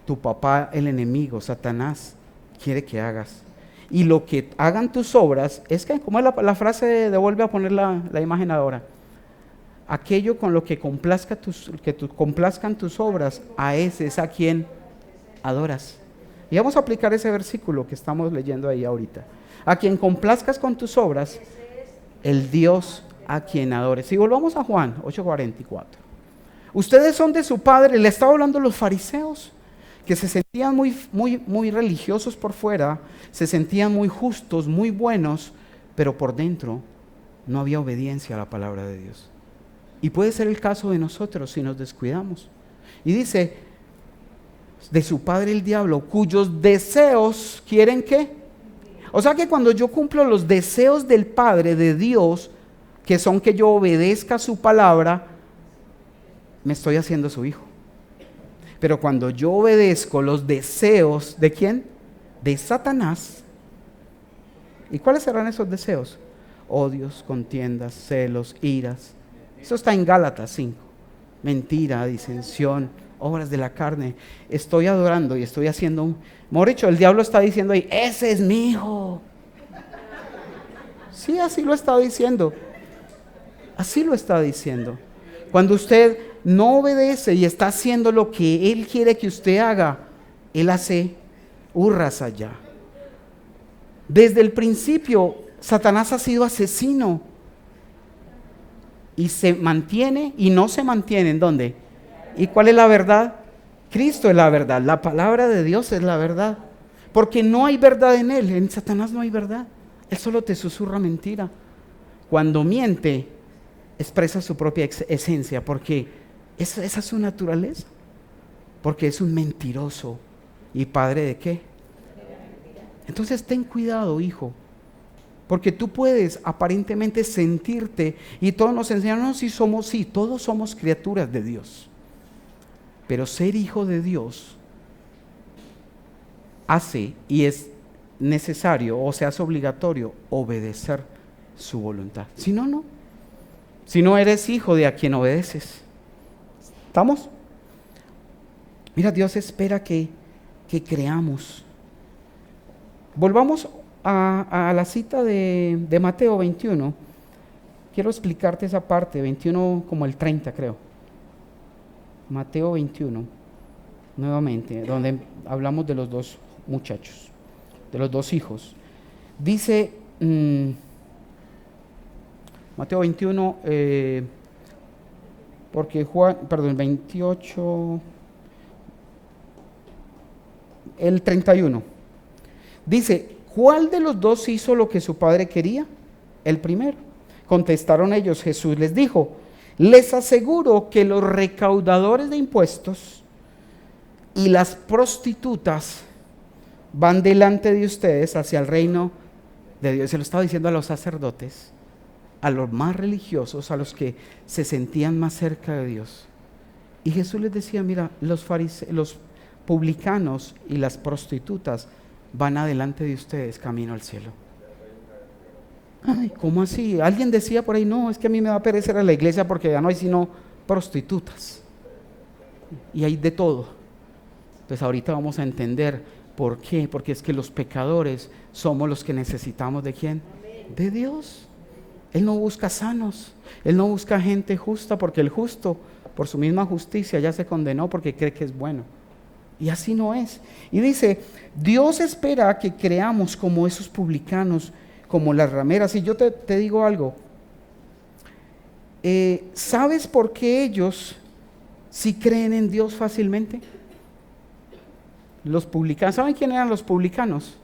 tu papá, el enemigo, Satanás, quiere que hagas. y lo que hagan tus obras, es que, ¿cómo es la frase? Devuelve a poner la imagen ahora. Aquello con lo que complazcan tus obras, a ese es a quien adoras. Y vamos a aplicar ese versículo que estamos leyendo ahí ahorita. A quien complazcas con tus obras, el Dios a quien adores. Y volvamos a Juan 8:44. Ustedes son de su padre, le estaba hablando a los fariseos, que se sentían muy religiosos por fuera, se sentían muy justos, muy buenos, pero por dentro no había obediencia a la palabra de Dios. Y puede ser el caso de nosotros si nos descuidamos. Y dice, de su padre el diablo, cuyos deseos quieren ¿qué? O sea que cuando yo cumplo los deseos del Padre, de Dios, que son que yo obedezca su palabra, me estoy haciendo su hijo. Pero cuando yo obedezco los deseos, ¿de quién? De Satanás. ¿Y cuáles serán esos deseos? Odios, contiendas, celos, iras. Eso está en Gálatas 5. Mentira, disensión, obras de la carne. Estoy adorando y estoy haciendo mejor dicho, el diablo está diciendo ahí, ese es mi hijo. Sí, así lo está diciendo. Así lo está diciendo. Cuando usted no obedece y está haciendo lo que él quiere que usted haga, él hace hurras allá. Desde el principio, Satanás ha sido asesino. Y se mantiene y no se mantiene. ¿En dónde? ¿Y cuál es la verdad? Cristo es la verdad. La palabra de Dios es la verdad. Porque no hay verdad en él. En Satanás no hay verdad. Él solo te susurra mentira. Cuando miente, expresa su propia esencia. Porque esa es su naturaleza. Porque es un mentiroso. ¿Y padre de qué? Entonces ten cuidado, hijo. Porque tú puedes aparentemente sentirte, y todos nos enseñan, no, sí, todos somos criaturas de Dios. Pero ser hijo de Dios hace y es necesario, o sea, es obligatorio, obedecer su voluntad. Si no, no. Si no eres hijo de a quien obedeces. ¿Estamos? Mira, Dios espera que creamos. Volvamos a la cita de Mateo 21, quiero explicarte esa parte, 21 como el 30 creo. Mateo 21, nuevamente, donde hablamos de los dos muchachos, de los dos hijos. Dice, Mateo 21, porque 28, el 31, dice, ¿cuál de los dos hizo lo que su padre quería? El primero. Contestaron ellos, Jesús les dijo, les aseguro que los recaudadores de impuestos y las prostitutas van delante de ustedes hacia el reino de Dios. Se lo estaba diciendo a los sacerdotes, a los más religiosos, a los que se sentían más cerca de Dios. Y Jesús les decía, mira, los publicanos y las prostitutas van adelante de ustedes camino al cielo. Ay, ¿cómo así? Alguien decía por ahí, no, es que a mí me va a perecer a la iglesia porque ya no hay sino prostitutas. Y hay de todo. Pues ahorita vamos a entender por qué. Porque es que los pecadores somos los que necesitamos ¿de quién? De Dios. Él no busca sanos. Él no busca gente justa, porque el justo, por su misma justicia, ya se condenó porque cree que es bueno. Y así no es. Y dice, Dios espera que creamos como esos publicanos, como las rameras. Y yo te digo algo, ¿sabes por qué ellos sí creen en Dios fácilmente? Los publicanos, ¿saben quién eran los publicanos?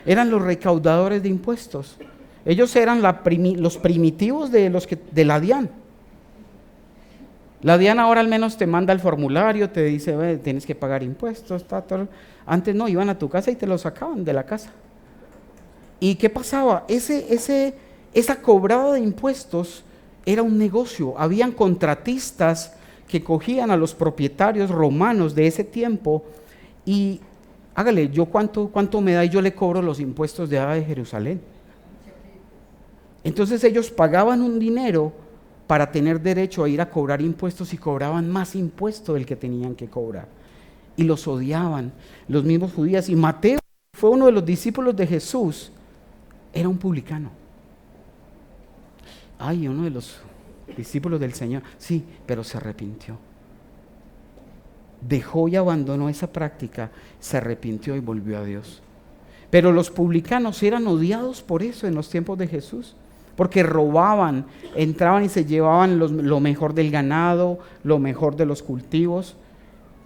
Eran los recaudadores de impuestos. Ellos eran los primitivos de la DIAN. La DIAN ahora al menos te manda el formulario, te dice, tienes que pagar impuestos, tal. Antes no, iban a tu casa y te lo sacaban de la casa. ¿Y qué pasaba? Esa cobrada de impuestos era un negocio. Habían contratistas que cogían a los propietarios romanos de ese tiempo y hágale, yo cuánto me da y yo le cobro los impuestos de Jerusalén. Entonces ellos pagaban un dinero para tener derecho a ir a cobrar impuestos y cobraban más impuesto del que tenían que cobrar. Y los odiaban, los mismos judíos. Y Mateo fue uno de los discípulos de Jesús, era un publicano. Ay, uno de los discípulos del Señor, sí, pero se arrepintió. Dejó y abandonó esa práctica, se arrepintió y volvió a Dios. Pero los publicanos eran odiados por eso en los tiempos de Jesús, porque robaban, entraban y se llevaban lo mejor del ganado, lo mejor de los cultivos,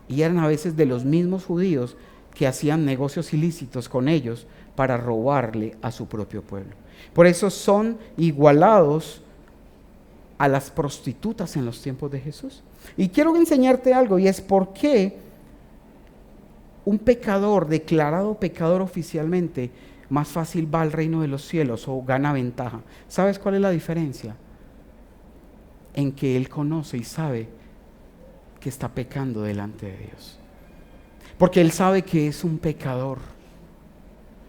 y eran a veces de los mismos judíos que hacían negocios ilícitos con ellos para robarle a su propio pueblo. Por eso son igualados a las prostitutas en los tiempos de Jesús. Y quiero enseñarte algo, y es por qué un pecador declarado pecador oficialmente más fácil va al reino de los cielos o gana ventaja. ¿Sabes cuál es la diferencia? En que él conoce y sabe que está pecando delante de Dios. Porque él sabe que es un pecador.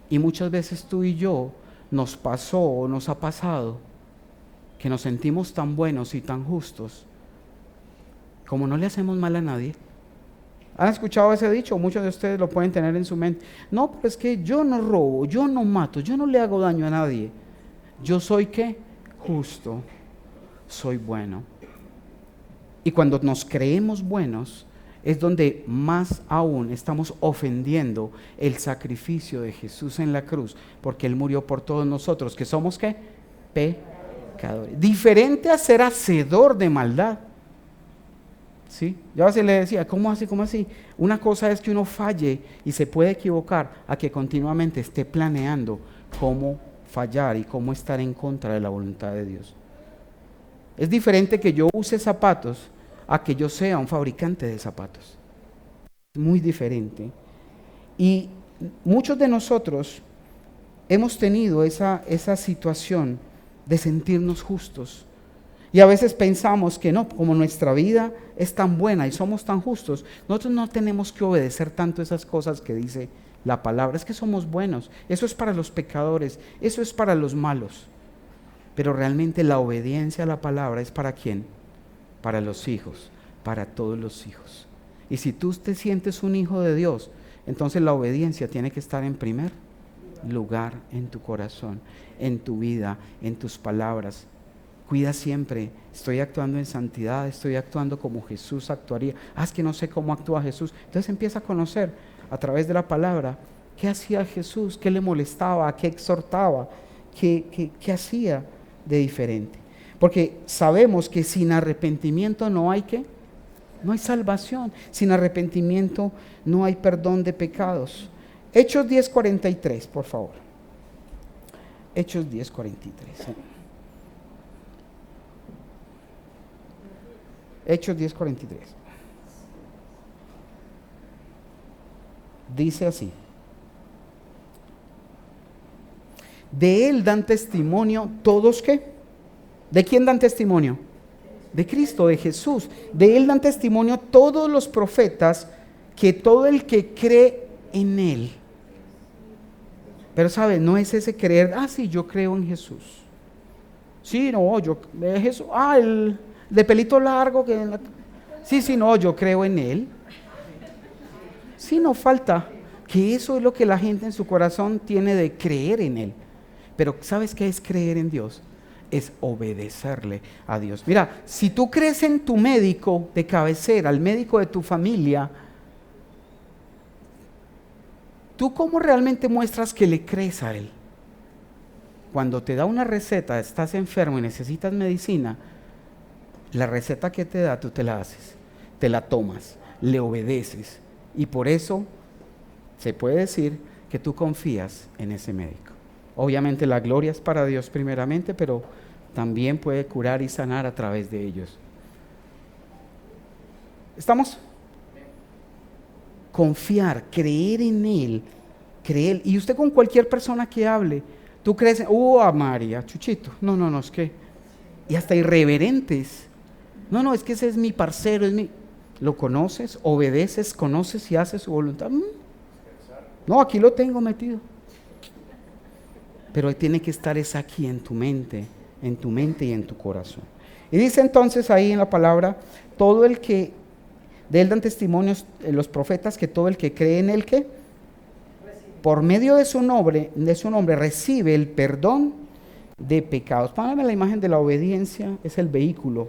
Y muchas veces tú y yo nos pasó o nos ha pasado que nos sentimos tan buenos y tan justos como no le hacemos mal a nadie. ¿Han escuchado ese dicho? Muchos de ustedes lo pueden tener en su mente. No, pero es que yo no robo, yo no mato, yo no le hago daño a nadie. Yo soy ¿qué? Justo, soy bueno. Y cuando nos creemos buenos, es donde más aún estamos ofendiendo el sacrificio de Jesús en la cruz, porque Él murió por todos nosotros, que somos ¿qué? Pecadores. Diferente a ser hacedor de maldad. ¿Sí? Yo a veces le decía, ¿cómo así? ¿Cómo así? Una cosa es que uno falle y se puede equivocar, a que continuamente esté planeando cómo fallar y cómo estar en contra de la voluntad de Dios. Es diferente que yo use zapatos a que yo sea un fabricante de zapatos. Es muy diferente. Y muchos de nosotros hemos tenido esa situación de sentirnos justos. Y a veces pensamos que no, como nuestra vida es tan buena y somos tan justos, nosotros no tenemos que obedecer tanto esas cosas que dice la palabra. Es que somos buenos, eso es para los pecadores, eso es para los malos. Pero realmente la obediencia a la palabra es ¿para quién? Para los hijos, para todos los hijos. Y si tú te sientes un hijo de Dios, entonces la obediencia tiene que estar en primer lugar en tu corazón, en tu vida, en tus palabras. Cuida siempre, estoy actuando en santidad, estoy actuando como Jesús actuaría. Es que no sé cómo actúa Jesús. Entonces empieza a conocer a través de la palabra qué hacía Jesús, qué le molestaba, qué exhortaba, qué hacía de diferente. Porque sabemos que sin arrepentimiento no hay ¿qué? No hay salvación. Sin arrepentimiento no hay perdón de pecados. Hechos 10:43, por favor. Hechos 10:43. Hechos 10:43. Dice así: de él dan testimonio todos ¿qué? ¿De quién dan testimonio? De Cristo, de Jesús. De él dan testimonio todos los profetas, que todo el que cree en él. Pero sabe, no es ese creer, sí, yo creo en Jesús. Sí, no, yo Jesús, el de pelito largo que sí, no, yo creo en él. Sí, no falta, que eso es lo que la gente en su corazón tiene de creer en él. Pero ¿sabes qué es creer en Dios? Es obedecerle a Dios. Mira, si tú crees en tu médico de cabecera, al médico de tu familia, ¿tú cómo realmente muestras que le crees a él? Cuando te da una receta, estás enfermo y necesitas medicina, la receta que te da, tú te la haces, te la tomas, le obedeces, y por eso se puede decir que tú confías en ese médico. Obviamente la gloria es para Dios primeramente, pero también puede curar y sanar a través de ellos. ¿Estamos? Confiar, creer en Él, creer. Y usted con cualquier persona que hable, tú crees, a María, Chuchito, no, es que, y hasta irreverentes. No, es que ese es mi parcero, ¿lo conoces? ¿Obedeces? ¿Conoces y haces su voluntad? No, aquí lo tengo metido. Pero tiene que estar es aquí en tu mente y en tu corazón. Y dice entonces ahí en la palabra, todo el que, de él dan testimonios los profetas, que todo el que cree en él, ¿qué? por medio de su nombre recibe el perdón de pecados. Póngame la imagen de la obediencia, es el vehículo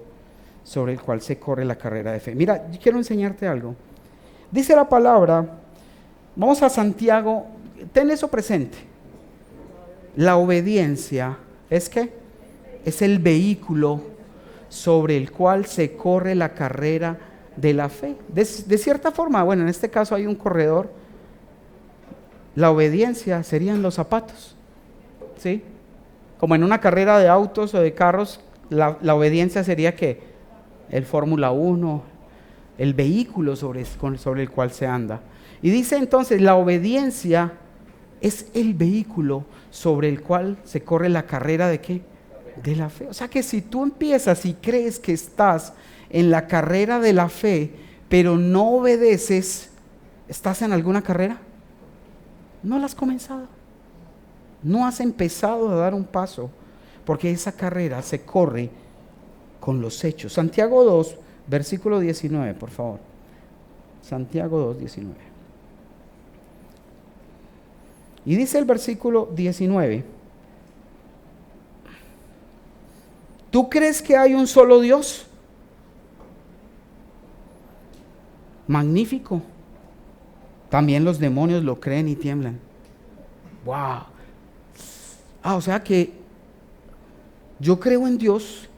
sobre el cual se corre la carrera de fe. Mira, yo quiero enseñarte algo. Dice la palabra, vamos a Santiago, ten eso presente. La obediencia es ¿qué? Es el vehículo sobre el cual se corre la carrera de la fe. De cierta forma, bueno, en este caso hay un corredor. La obediencia serían los zapatos, ¿sí? Como en una carrera de autos o de carros, la obediencia sería ¿qué? El Fórmula 1, el vehículo sobre el cual se anda. Y dice entonces, la obediencia es el vehículo sobre el cual se corre la carrera de ¿qué? De la fe. O sea que si tú empiezas y crees que estás en la carrera de la fe, pero no obedeces, ¿estás en alguna carrera? No la has comenzado. No has empezado a dar un paso, porque esa carrera se corre con los hechos. Santiago 2, versículo 19, por favor. Santiago 2, 19. Y dice el versículo 19: ¿tú crees que hay un solo Dios? Magnífico. También los demonios lo creen y tiemblan. ¡Wow! O sea que yo creo en Dios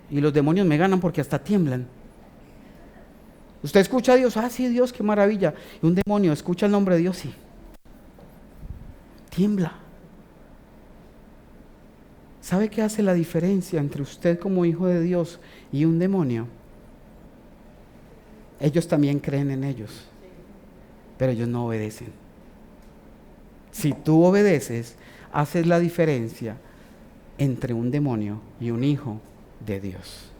y los demonios me ganan porque hasta tiemblan. Usted escucha a Dios, sí, Dios, qué maravilla. Y un demonio escucha el nombre de Dios y tiembla. ¿Sabe qué hace la diferencia entre usted como hijo de Dios y un demonio? Ellos también creen en ellos, pero ellos no obedecen. Si tú obedeces, haces la diferencia entre un demonio y un hijo de Dios.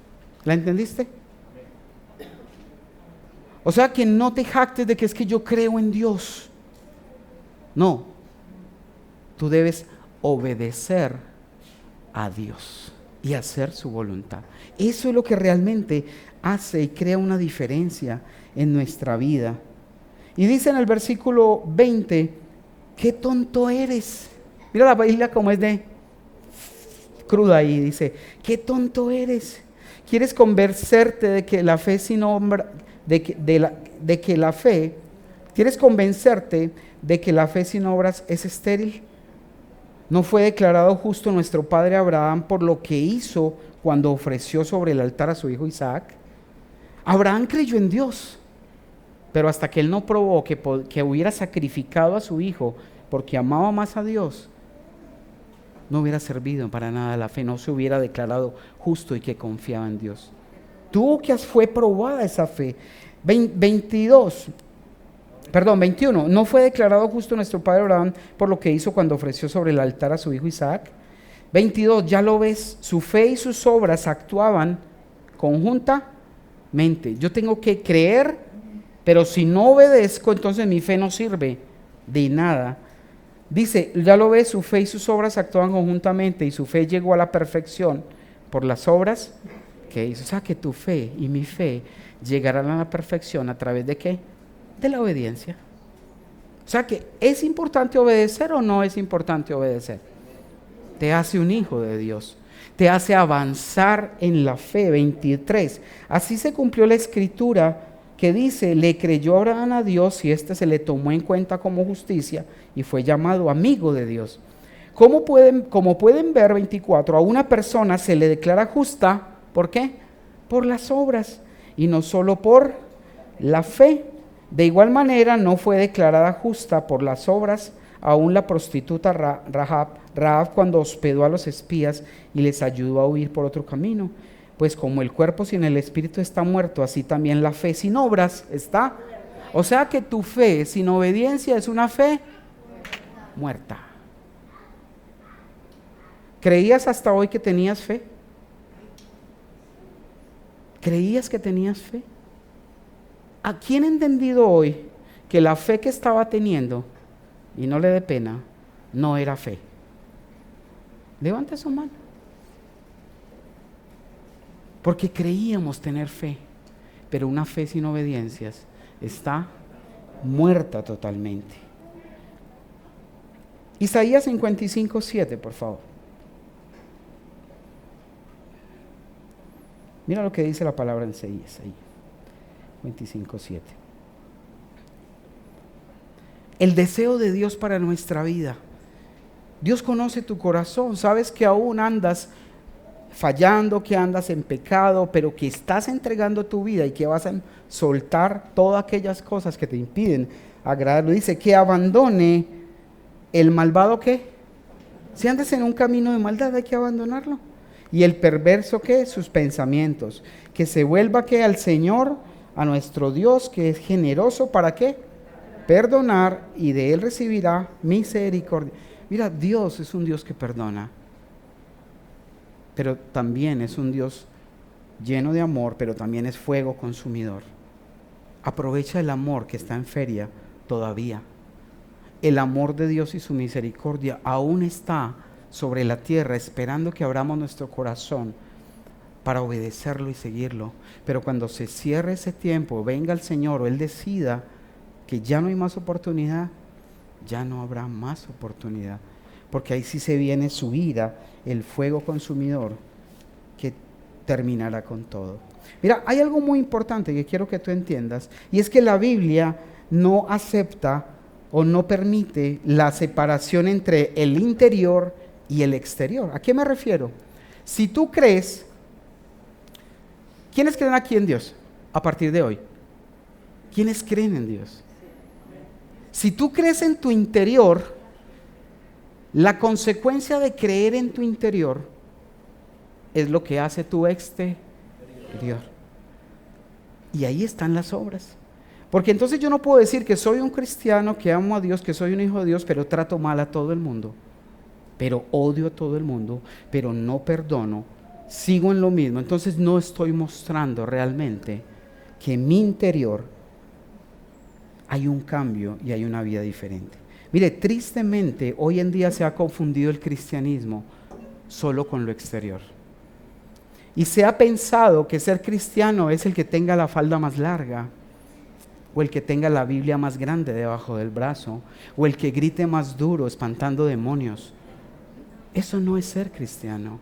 ¿La entendiste? O sea que no te jactes de que es que yo creo en Dios. No, tú debes obedecer a Dios y hacer su voluntad. Eso es lo que realmente hace y crea una diferencia en nuestra vida. Y dice en el versículo 20, qué tonto eres. Mira la Biblia como es de cruda ahí, dice, qué tonto eres. ¿Quieres convencerte de que la fe sin obra, quieres convencerte de que la fe sin obras es estéril? ¿No fue declarado justo nuestro padre Abraham por lo que hizo cuando ofreció sobre el altar a su hijo Isaac? Abraham creyó en Dios, pero hasta que él no probó que hubiera sacrificado a su hijo porque amaba más a Dios, no hubiera servido para nada la fe, no se hubiera declarado justo y que confiaba en Dios. Fue probada esa fe. 21, ¿no fue declarado justo nuestro padre Abraham por lo que hizo cuando ofreció sobre el altar a su hijo Isaac? 22, ya lo ves, su fe y sus obras actuaban conjuntamente. Yo tengo que creer, pero si no obedezco, entonces mi fe no sirve de nada. Dice, ya lo ves, su fe y sus obras actúan conjuntamente y su fe llegó a la perfección por las obras que hizo. O sea que tu fe y mi fe llegarán a la perfección a través de ¿qué? De la obediencia. O sea que ¿es importante obedecer o no es importante obedecer? Te hace un hijo de Dios, te hace avanzar en la fe. 23, así se cumplió la escritura que dice, le creyó Abraham a Dios y se le tomó en cuenta como justicia y fue llamado amigo de Dios. Como pueden ver, 24, a una persona se le declara justa, ¿por qué? Por las obras y no solo por la fe. De igual manera no fue declarada justa por las obras aún la prostituta Rahab cuando hospedó a los espías y les ayudó a huir por otro camino. Pues como el cuerpo sin el espíritu está muerto, así también la fe sin obras está. O sea que tu fe sin obediencia es una fe muerta. ¿Creías hasta hoy que tenías fe? ¿Creías que tenías fe? ¿A quién ha entendido hoy que la fe que estaba teniendo, y no le dé pena, no era fe? Levante su mano. Porque creíamos tener fe, pero una fe sin obediencias está muerta totalmente. Isaías 55:7, por favor. Mira lo que dice la palabra en Isaías 55:7. El deseo de Dios para nuestra vida. Dios conoce tu corazón, sabes que aún andas fallando, que andas en pecado, pero que estás entregando tu vida y que vas a soltar todas aquellas cosas que te impiden agradarlo. Dice que abandone el malvado, ¿qué? Si andas en un camino de maldad hay que abandonarlo. Y el perverso, ¿qué? Sus pensamientos. Que se vuelva, ¿qué? Al Señor, a nuestro Dios, que es generoso, ¿para qué? Perdonar, y de Él recibirá misericordia. Mira, Dios es un Dios que perdona, pero también es un Dios lleno de amor, pero también es fuego consumidor. Aprovecha el amor que está en feria todavía. El amor de Dios y su misericordia aún está sobre la tierra, esperando que abramos nuestro corazón para obedecerlo y seguirlo. Pero cuando se cierre ese tiempo, venga el Señor o Él decida que ya no hay más oportunidad, ya no habrá más oportunidad, porque ahí sí se viene su ira, el fuego consumidor que terminará con todo. Mira, hay algo muy importante que quiero que tú entiendas, y es que la Biblia no acepta o no permite la separación entre el interior y el exterior. ¿A qué me refiero? Si tú crees, ¿quiénes creen aquí en Dios a partir de hoy? ¿Quiénes creen en Dios? Si tú crees en tu interior, la consecuencia de creer en tu interior es lo que hace tu exterior. Y ahí están las obras. Porque entonces yo no puedo decir que soy un cristiano, que amo a Dios, que soy un hijo de Dios, pero trato mal a todo el mundo, pero odio a todo el mundo, pero no perdono, sigo en lo mismo. Entonces no estoy mostrando realmente que en mi interior hay un cambio y hay una vida diferente. Mire, tristemente hoy en día se ha confundido el cristianismo solo con lo exterior. Y se ha pensado que ser cristiano es el que tenga la falda más larga, o el que tenga la Biblia más grande debajo del brazo, o el que grite más duro espantando demonios. Eso no es ser cristiano.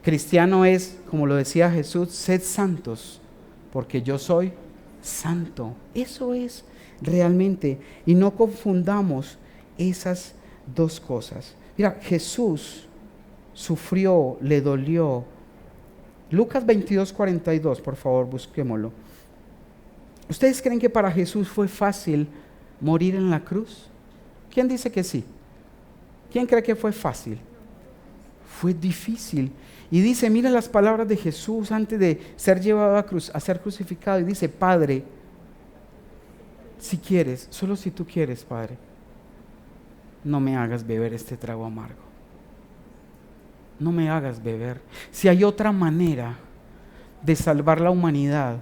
Cristiano es, como lo decía Jesús, sed santos, porque yo soy santo. Eso es realmente, y no confundamos esas dos cosas. Mira, Jesús sufrió, le dolió. Lucas 22:42, por favor, busquémoslo. ¿Ustedes creen que para Jesús fue fácil morir en la cruz? ¿Quién dice que sí? ¿Quién cree que fue fácil? Fue difícil. Y dice, mira las palabras de Jesús antes de ser llevado a ser crucificado, y dice: Padre, si quieres, solo si tú quieres, Padre, no me hagas beber este trago amargo. No me hagas beber. Si hay otra manera de salvar la humanidad,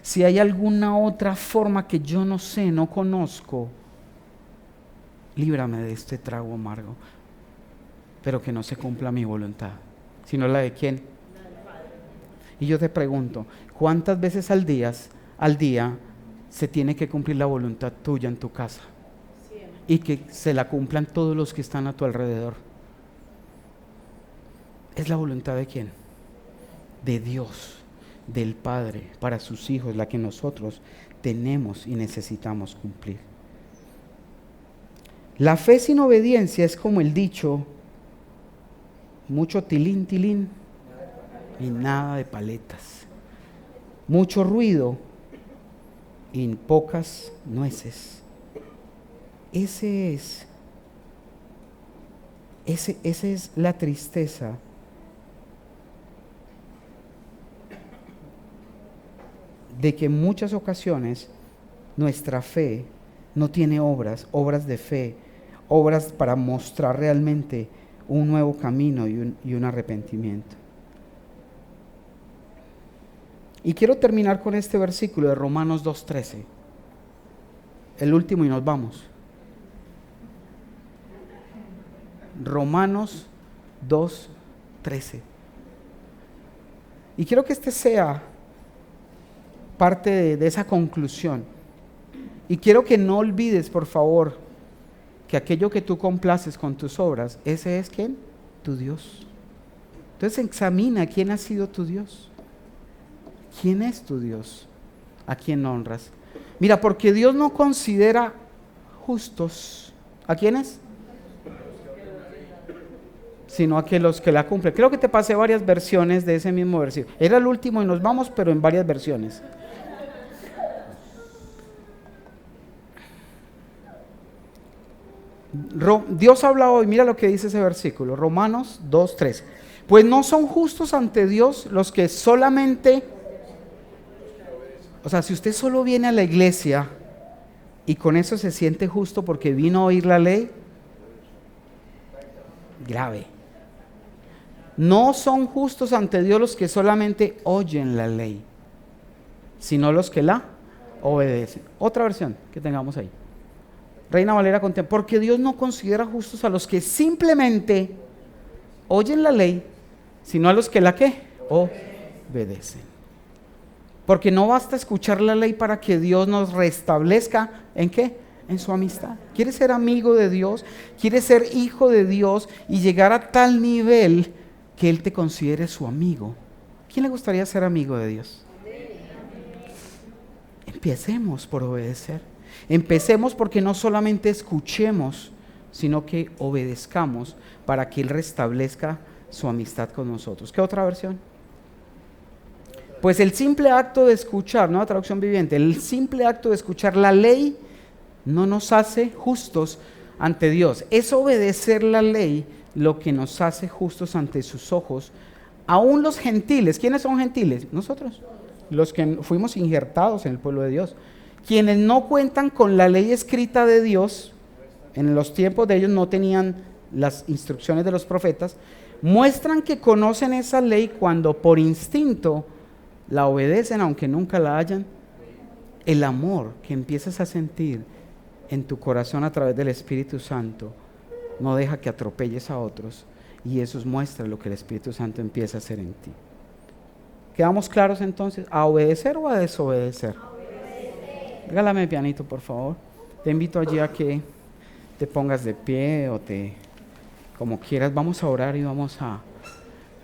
si hay alguna otra forma que yo no sé, no conozco, líbrame de este trago amargo, pero que no se cumpla mi voluntad, sino la de ¿quién? Y yo te pregunto, ¿cuántas veces al día se tiene que cumplir la voluntad tuya en tu casa? Y que se la cumplan todos los que están a tu alrededor. ¿Es la voluntad de quién? De Dios, del Padre, para sus hijos, la que nosotros tenemos y necesitamos cumplir. La fe sin obediencia es como el dicho: mucho tilín, tilín y nada de paletas. Mucho ruido y pocas nueces. Esa es la tristeza de que en muchas ocasiones nuestra fe no tiene obras de fe, obras para mostrar realmente un nuevo camino y un arrepentimiento. Y quiero terminar con este versículo de Romanos 2:13, el último, y nos vamos. Romanos 2:13. Y quiero que este sea parte de esa conclusión. Y quiero que no olvides, por favor, que aquello que tú complaces con tus obras, ese es ¿quién? Tu Dios. Entonces examina quién ha sido tu Dios. ¿Quién es tu Dios? ¿A quién honras? Mira, porque Dios no considera justos. ¿A quiénes? Sino a que los que la cumplen. Creo que te pasé varias versiones de ese mismo versículo. Era el último y nos vamos, pero en varias versiones. Dios habla hoy, mira lo que dice ese versículo, Romanos 2:3. Pues no son justos ante Dios los que solamente, o sea, si usted solo viene a la iglesia y con eso se siente justo porque vino a oír la ley, grave. No son justos ante Dios los que solamente oyen la ley, sino los que la obedecen. Otra versión que tengamos ahí. Reina Valera contemporánea. Porque Dios no considera justos a los que simplemente oyen la ley, sino a los que la ¿qué? Obedecen. Porque no basta escuchar la ley para que Dios nos restablezca, ¿en qué? En su amistad. ¿Quieres ser amigo de Dios? ¿Quieres ser hijo de Dios y llegar a tal nivel que Él te considere su amigo? ¿Quién le gustaría ser amigo de Dios? Empecemos por obedecer. Empecemos porque no solamente escuchemos, sino que obedezcamos para que Él restablezca su amistad con nosotros. ¿Qué otra versión? Pues el simple acto de escuchar, nueva traducción viviente, el simple acto de escuchar la ley no nos hace justos ante Dios. Es obedecer la ley lo que nos hace justos ante sus ojos. Aún los gentiles, ¿quiénes son gentiles? Nosotros, los que fuimos injertados en el pueblo de Dios. Quienes no cuentan con la ley escrita de Dios, en los tiempos de ellos no tenían las instrucciones de los profetas, muestran que conocen esa ley cuando por instinto la obedecen, aunque nunca la hayan. El amor que empiezas a sentir en tu corazón a través del Espíritu Santo no deja que atropelles a otros, y eso muestra lo que el Espíritu Santo empieza a hacer en ti. ¿Quedamos claros entonces? ¿A obedecer o a desobedecer? Regálame el pianito, por favor. Te invito allí a que te pongas de pie o como quieras. Vamos a orar y vamos a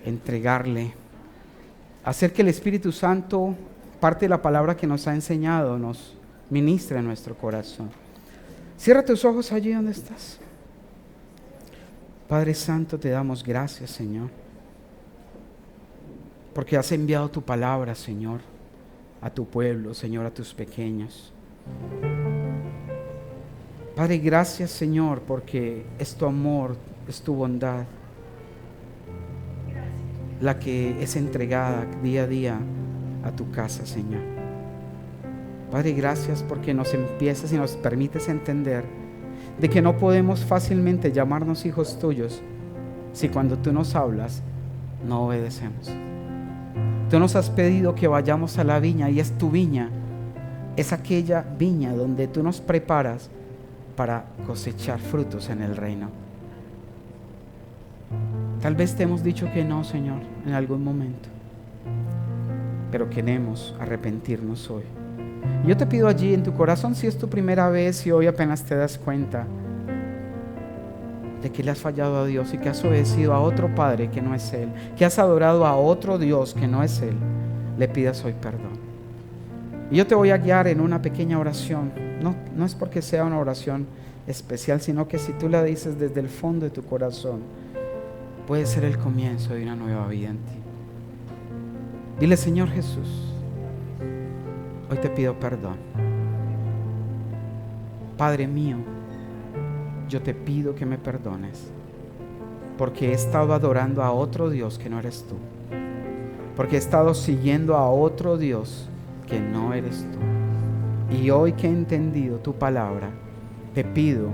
entregarle. Hacer que el Espíritu Santo, parte de la palabra que nos ha enseñado, nos ministre en nuestro corazón. Cierra tus ojos allí donde estás. Padre Santo, te damos gracias, Señor, porque has enviado tu palabra, Señor, a tu pueblo, Señor, a tus pequeños. Padre, gracias, Señor, porque es tu amor, es tu bondad la que es entregada día a día a tu casa, Señor. Padre, gracias porque nos empiezas y nos permites entender de que no podemos fácilmente llamarnos hijos tuyos si cuando tú nos hablas no obedecemos. Tú nos has pedido que vayamos a la viña, y es tu viña, es aquella viña donde tú nos preparas para cosechar frutos en el reino. Tal vez te hemos dicho que no, Señor, en algún momento, pero queremos arrepentirnos hoy. Yo te pido allí en tu corazón, si es tu primera vez y hoy apenas te das cuenta de que le has fallado a Dios y que has obedecido a otro padre que no es Él, que has adorado a otro Dios que no es Él, le pidas hoy perdón. Y yo te voy a guiar en una pequeña oración. No es porque sea una oración especial, sino que si tú la dices desde el fondo de tu corazón, puede ser el comienzo de una nueva vida en ti. Dile: Señor Jesús, hoy te pido perdón. Padre mío, yo te pido que me perdones, porque he estado adorando a otro Dios que no eres tú, porque he estado siguiendo a otro Dios que no eres tú. Y hoy que he entendido tu palabra, te pido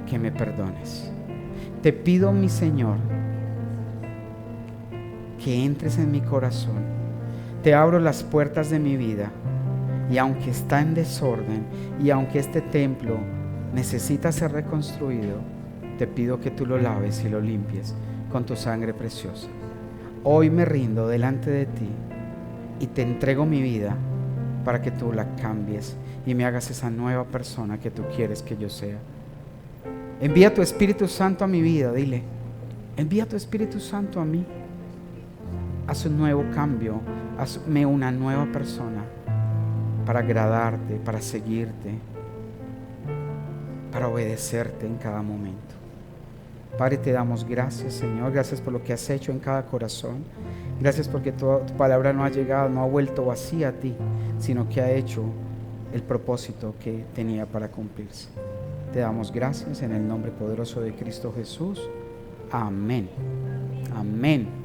que me perdones. Te pido, mi Señor, que entres en mi corazón. Te abro las puertas de mi vida, y aunque está en desorden, y aunque este templo necesita ser reconstruido, te pido que tú lo laves y lo limpies con tu sangre preciosa. Hoy me rindo delante de ti y te entrego mi vida para que tú la cambies y me hagas esa nueva persona que tú quieres que yo sea. Envía tu Espíritu Santo a mi vida, dile. Envía tu Espíritu Santo a mí. Haz un nuevo cambio, hazme una nueva persona para agradarte, para seguirte, para obedecerte en cada momento. Padre, te damos gracias, Señor. Gracias por lo que has hecho en cada corazón. Gracias porque tu palabra no ha llegado, no ha vuelto vacía a ti, sino que ha hecho el propósito que tenía para cumplirse. Te damos gracias en el nombre poderoso de Cristo Jesús. Amén. Amén.